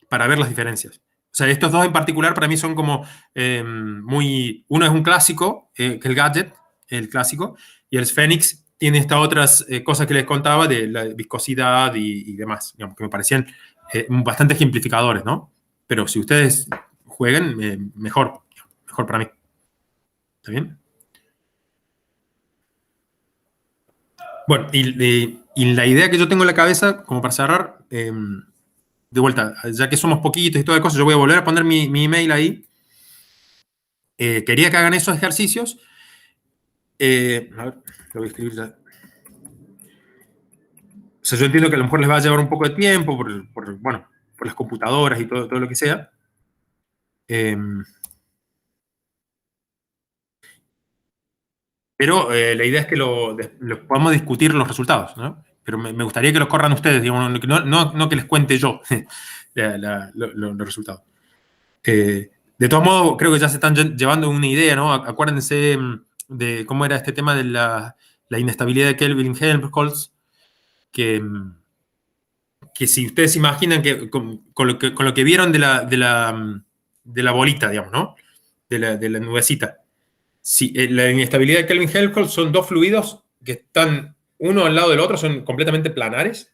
S1: para ver las diferencias. O sea, estos dos en particular para mí son como uno es un clásico, que es el Gadget, el clásico, y el Phoenix tiene estas otras cosas que les contaba de la viscosidad y demás, digamos, que me parecían bastante ejemplificadores, ¿no? Pero si ustedes jueguen, mejor para mí. ¿Está bien? Bueno, y la idea que yo tengo en la cabeza, como para cerrar, de vuelta, ya que somos poquitos y todas las cosas, yo voy a volver a poner mi email ahí. Quería que hagan esos ejercicios. A ver, lo voy a escribir ya. O sea, yo entiendo que a lo mejor les va a llevar un poco de tiempo por las computadoras y todo lo que sea. Pero la idea es que lo podamos discutir los resultados, ¿no? Pero me gustaría que los corran ustedes, digamos, no que les cuente yo los resultados. De todos modos, creo que ya se están llevando una idea, ¿no? Acuérdense de cómo era este tema de la inestabilidad de Kelvin-Helmholtz, que si ustedes imaginan que con lo que vieron de la bolita, digamos, ¿no? De la nubecita. Si la inestabilidad de Kelvin-Helmholtz son dos fluidos que están uno al lado del otro, son completamente planares,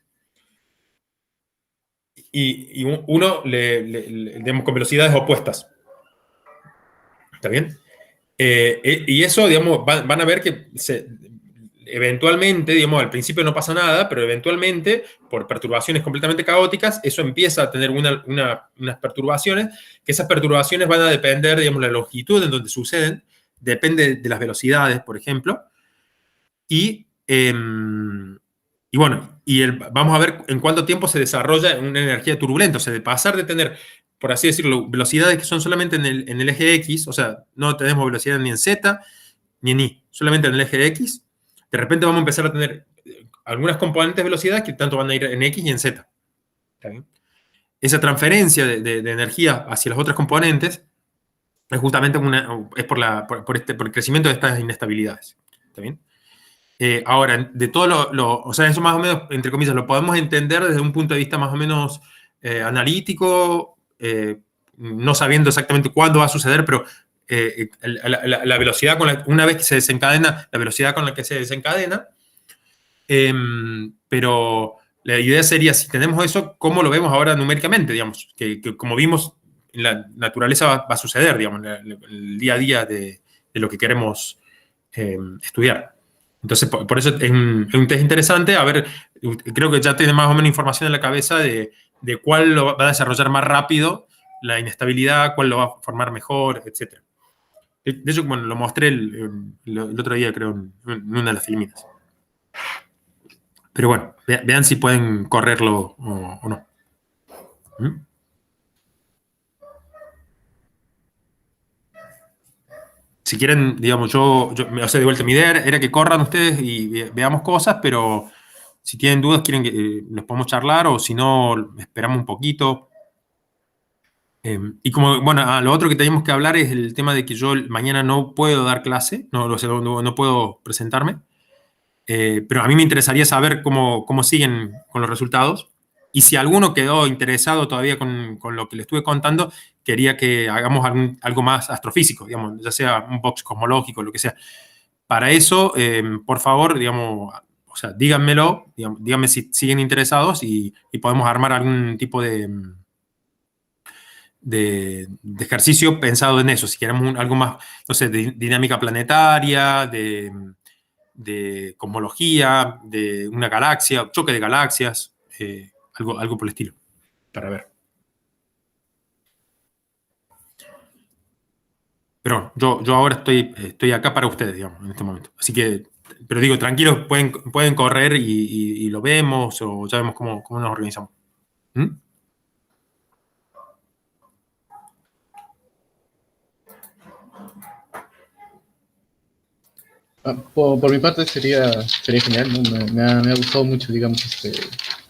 S1: y uno digamos, con velocidades opuestas. ¿Está bien? Y eso, digamos, van a ver que eventualmente, digamos, al principio no pasa nada, pero eventualmente, por perturbaciones completamente caóticas, eso empieza a tener unas perturbaciones, que esas perturbaciones van a depender, digamos, de la longitud en donde suceden, depende de las velocidades, por ejemplo, y bueno, vamos a ver en cuánto tiempo se desarrolla una energía turbulenta, o sea, de pasar de tener, por así decirlo, velocidades que son solamente en el eje X, o sea, no tenemos velocidad ni en Z ni en Y, solamente en el eje X, de repente vamos a empezar a tener algunas componentes de velocidad que tanto van a ir en X y en Z. ¿Está bien? Esa transferencia de energía hacia las otras componentes es justamente por el crecimiento de estas inestabilidades. ¿Está bien? Ahora, de todo o sea, eso más o menos, entre comillas, lo podemos entender desde un punto de vista más o menos analítico, no sabiendo exactamente cuándo va a suceder, pero la velocidad una vez que se desencadena, la velocidad con la que se desencadena. Pero la idea sería, si tenemos eso, ¿cómo lo vemos ahora numéricamente? Digamos, que como vimos, la naturaleza va a suceder, digamos, el día a día de lo que queremos estudiar. Entonces, por eso es un test interesante. A ver, creo que ya tiene más o menos información en la cabeza de cuál lo va a desarrollar más rápido, la inestabilidad, cuál lo va a formar mejor, etc. De hecho, bueno, lo mostré el otro día, creo, en una de las filminas. Pero bueno, vean si pueden correrlo o no. ¿Mm? Si quieren, digamos, o sea, de vuelta, mi idea era que corran ustedes y veamos cosas, pero si tienen dudas, quieren que les podemos charlar, o si no, esperamos un poquito. Y como, bueno, lo otro que tenemos que hablar es el tema de que yo mañana no puedo dar clase, o sea, no puedo presentarme. Pero a mí me interesaría saber cómo siguen con los resultados. Y si alguno quedó interesado todavía con lo que le estuve contando, quería que hagamos algo más astrofísico, digamos, ya sea un box cosmológico, lo que sea. Para eso, por favor, digamos, o sea, díganmelo, díganme si siguen interesados y podemos armar algún tipo de ejercicio pensado en eso. Si queremos algo más, no sé, de dinámica planetaria, de cosmología, de una galaxia, choque de galaxias, algo por el estilo, para ver. Pero yo ahora estoy acá para ustedes, digamos, en este momento. Así que, pero digo, tranquilos, pueden correr y lo vemos, o ya vemos cómo nos organizamos. ¿Mm?
S3: Por mi parte sería genial, ¿no? Me ha gustado mucho, digamos,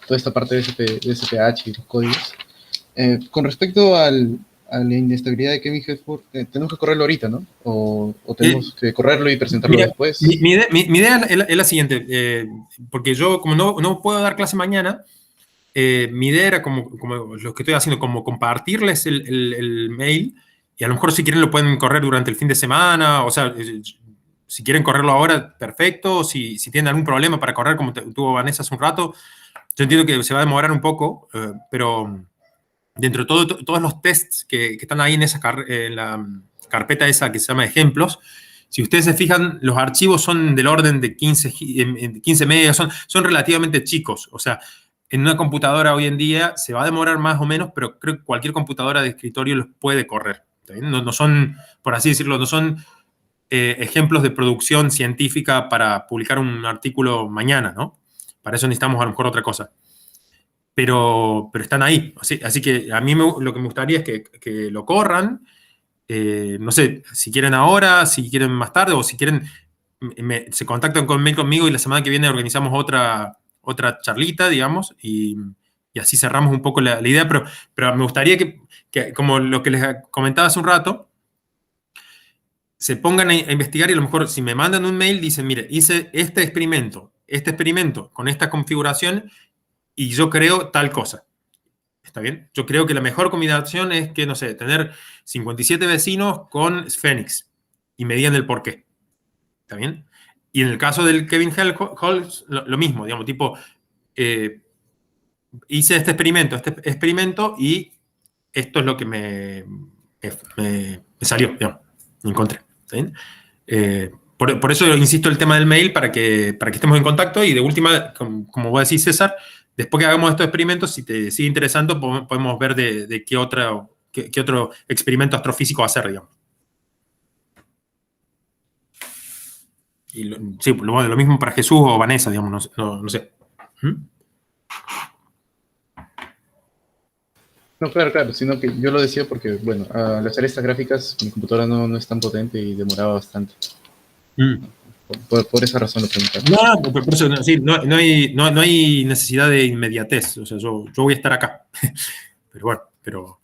S3: toda esta parte de SPH y los códigos. Con respecto a la inestabilidad de Kevin Helford, tenemos que correrlo ahorita, ¿no? O tenemos que correrlo y presentarlo
S1: Mira,
S3: después.
S1: mi idea es la siguiente, porque yo como no puedo dar clase mañana, mi idea era como lo que estoy haciendo, como compartirles el mail, y a lo mejor si quieren lo pueden correr durante el fin de semana, o sea, si quieren correrlo ahora, perfecto, si tienen algún problema para correr, como tuvo Vanessa hace un rato, yo entiendo que se va a demorar un poco, pero dentro de todos los tests que están ahí en la carpeta esa que se llama ejemplos, si ustedes se fijan, los archivos son del orden de 15 megas, son relativamente chicos. O sea, en una computadora hoy en día se va a demorar más o menos, pero creo que cualquier computadora de escritorio los puede correr. No son, por así decirlo, no son ejemplos de producción científica para publicar un artículo mañana, ¿no? Para eso necesitamos a lo mejor otra cosa. Pero están ahí. Así que a mí lo que me gustaría es que lo corran. No sé, si quieren ahora, si quieren más tarde, o si quieren, se contactan conmigo y la semana que viene organizamos otra charlita, digamos, y así cerramos un poco la idea, pero me gustaría que, como lo que les comentaba hace un rato, se pongan a investigar y a lo mejor si me mandan un mail, dicen, mire, hice este experimento con esta configuración y yo creo tal cosa. ¿Está bien? Yo creo que la mejor combinación es que, no sé, tener 57 vecinos con Phoenix y me digan el por qué. ¿Está bien? Y en el caso del Kevin Holmes, lo mismo, digamos, tipo, hice este experimento y esto es lo que me salió, digamos, me encontré. ¿Está bien? Por eso insisto el tema del mail para que estemos en contacto y de última, como vos decís, César, después que hagamos estos experimentos, si te sigue interesando, podemos ver de qué otro experimento astrofísico hacer, digamos. Y sí, lo mismo para Jesús o Vanessa, digamos, no sé. ¿Mm?
S3: No, claro, sino que yo lo decía porque, bueno, al hacer estas gráficas, mi computadora no es tan potente y demoraba bastante.
S1: Mm.
S3: Por esa razón lo preguntaba.
S1: No, por eso, sí, no hay necesidad de inmediatez. O sea, yo voy a estar acá. Pero bueno, pero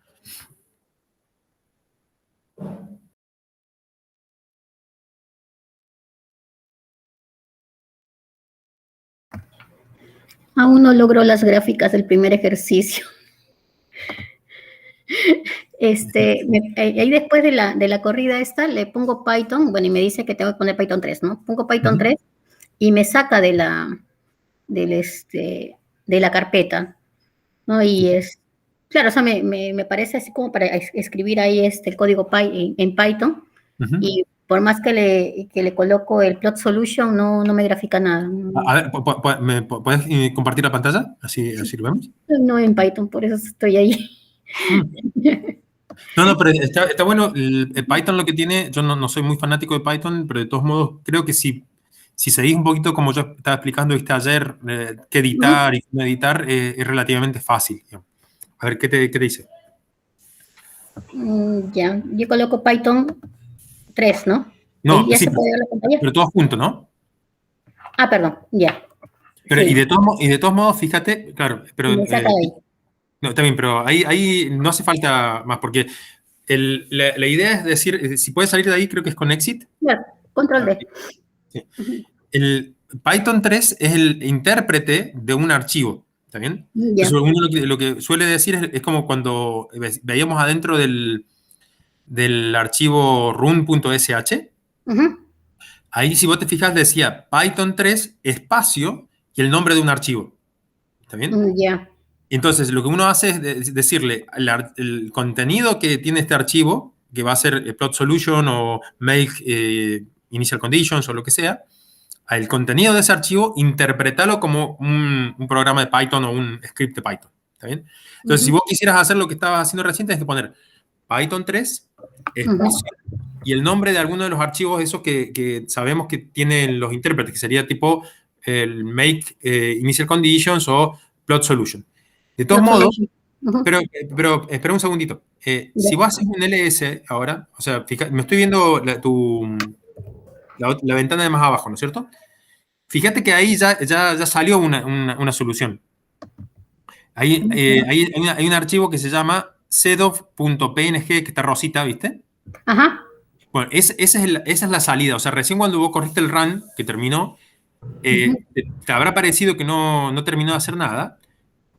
S2: Aún no logro las gráficas del primer ejercicio. Ahí después de la corrida esta, le pongo Python, bueno, y me dice que tengo que poner Python 3, ¿no? Pongo Python 3 y me saca de la carpeta, ¿no? Claro, o sea, me parece así como para escribir ahí el código en Python, y por más que le coloco el plot solution, no me grafica nada.
S1: A ver, ¿puedes compartir la pantalla? Así lo vemos.
S2: No en Python, por eso estoy ahí.
S1: No, pero está bueno. El Python lo que tiene, yo no soy muy fanático de Python, pero de todos modos creo que si seguís un poquito como yo estaba explicando ayer, qué editar y cómo editar, es relativamente fácil. A ver, ¿qué te dice?
S2: Ya, yo coloco Python 3, ¿no?
S1: No,
S2: ¿Ya
S1: sí,
S2: se puede ver la pantalla?
S1: pero todos juntos, ¿no?
S2: Ah, perdón, ya.
S1: Pero,
S2: Sí.
S1: y de todos modos, fíjate, claro, pero
S2: Me saca de ahí.
S1: no, también, pero ahí no hace falta más, porque la idea es decir, si puedes salir de ahí, creo que es con exit.
S2: Claro, control D.
S1: Sí. El Python 3 es el intérprete de un archivo, ¿está bien?
S2: Ya.
S1: Entonces, uno lo que suele decir es como cuando veíamos adentro del archivo run.sh. Ahí, si vos te fijas, decía Python 3 espacio y el nombre de un archivo, ¿está bien?
S2: Ya.
S1: Entonces, lo que uno hace es decirle el contenido que tiene este archivo, que va a ser plot solution o make initial conditions o lo que sea, al contenido de ese archivo, interpretarlo como un programa de Python o un script de Python. ¿Está bien? Entonces, si vos quisieras hacer lo que estabas haciendo recién, tienes que poner Python 3, espacio, y el nombre de alguno de los archivos, esos que sabemos que tienen los intérpretes, que sería tipo el make initial conditions o plot solution. De todos modos, pero espera un segundito. Si vos haces un ls ahora, o sea, me estoy viendo la ventana de más abajo, ¿no es cierto? Fíjate que ahí ya salió una solución. Ahí hay un archivo que se llama sedov.png, que está rosita, ¿viste?
S2: Ajá.
S1: Bueno, esa es la salida. O sea, recién cuando vos corriste el run, que terminó, te habrá parecido que no terminó de hacer nada,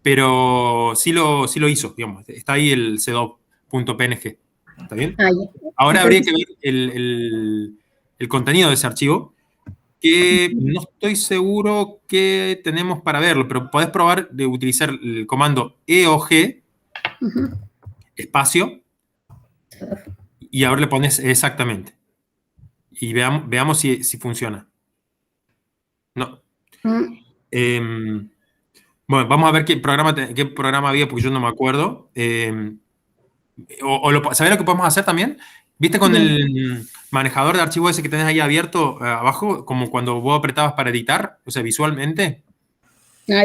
S1: pero sí lo hizo, digamos. Está ahí el sedov.png. ¿Está bien? Ahora habría que ver el contenido de ese archivo, que no estoy seguro que tenemos para verlo, pero podés probar de utilizar el comando eog, espacio, y ahora le pones exactamente. Y veamos si funciona. No. Bueno, vamos a ver qué programa había, porque yo no me acuerdo. ¿Sabés lo que podemos hacer también? ¿Viste con el manejador de archivos ese que tenés ahí abierto abajo, como cuando vos apretabas para editar, o sea, visualmente?
S2: Ya,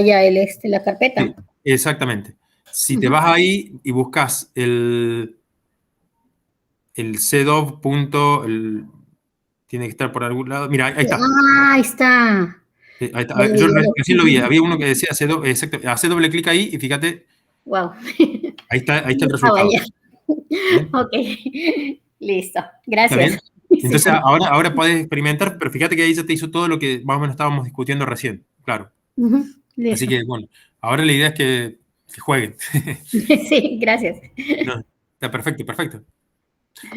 S2: la carpeta.
S1: Sí, exactamente. Si te vas ahí y buscas el cdov. Tiene que estar por algún lado. Mira, ahí está.
S2: Ahí está.
S1: Ahí está. Yo recién lo vi. Había uno que decía cdov, exacto. Hace doble clic ahí y fíjate.
S2: Wow.
S1: Ahí está el resultado.
S2: Ok. Listo.
S1: ¿Está
S2: Gracias.
S1: bien? Entonces, ahora podés experimentar, pero fíjate que ahí ya te hizo todo lo que más o menos estábamos discutiendo recién. Claro. Así que, bueno, ahora la idea es que jueguen.
S2: Sí, gracias.
S1: No, está perfecto, perfecto.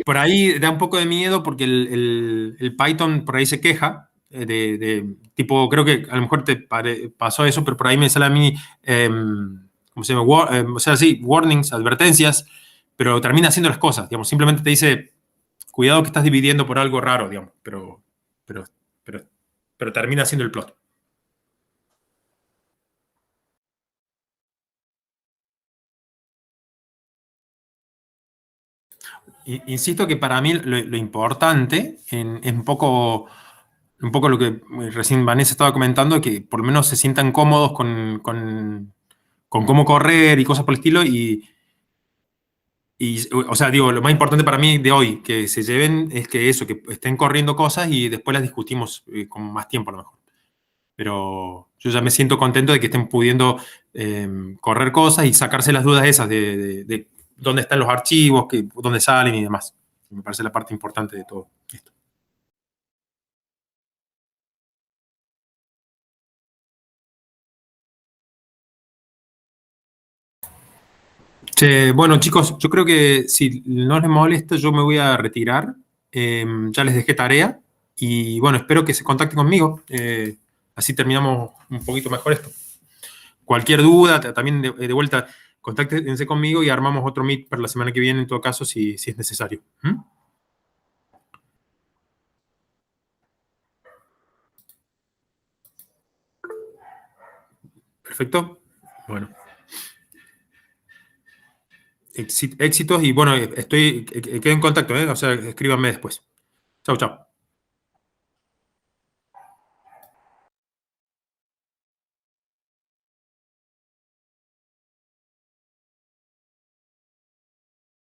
S1: Por ahí da un poco de miedo porque el Python por ahí se queja tipo, creo que a lo mejor te pasó eso, pero por ahí me sale a mí, ¿cómo se llama? O sea, sí, warnings, advertencias, pero termina haciendo las cosas, digamos, simplemente te dice, cuidado que estás dividiendo por algo raro, digamos, pero termina haciendo el plot. Insisto que para mí lo importante es un poco lo que recién Vanessa estaba comentando, que por lo menos se sientan cómodos con cómo correr y cosas por el estilo. O sea, digo, lo más importante para mí de hoy, que se lleven, es que estén corriendo cosas y después las discutimos con más tiempo a lo mejor. Pero yo ya me siento contento de que estén pudiendo correr cosas y sacarse las dudas esas de dónde están los archivos, dónde salen y demás. Me parece la parte importante de todo esto. Bueno, chicos, yo creo que si no les molesta, yo me voy a retirar. Ya les dejé tarea. Y bueno, espero que se contacten conmigo. Así terminamos un poquito mejor esto. Cualquier duda, también de vuelta, contáctense conmigo y armamos otro meet para la semana que viene, en todo caso, si es necesario. Perfecto. Bueno. Éxitos y bueno, quedo en contacto, o sea, escríbanme después. Chau, chau.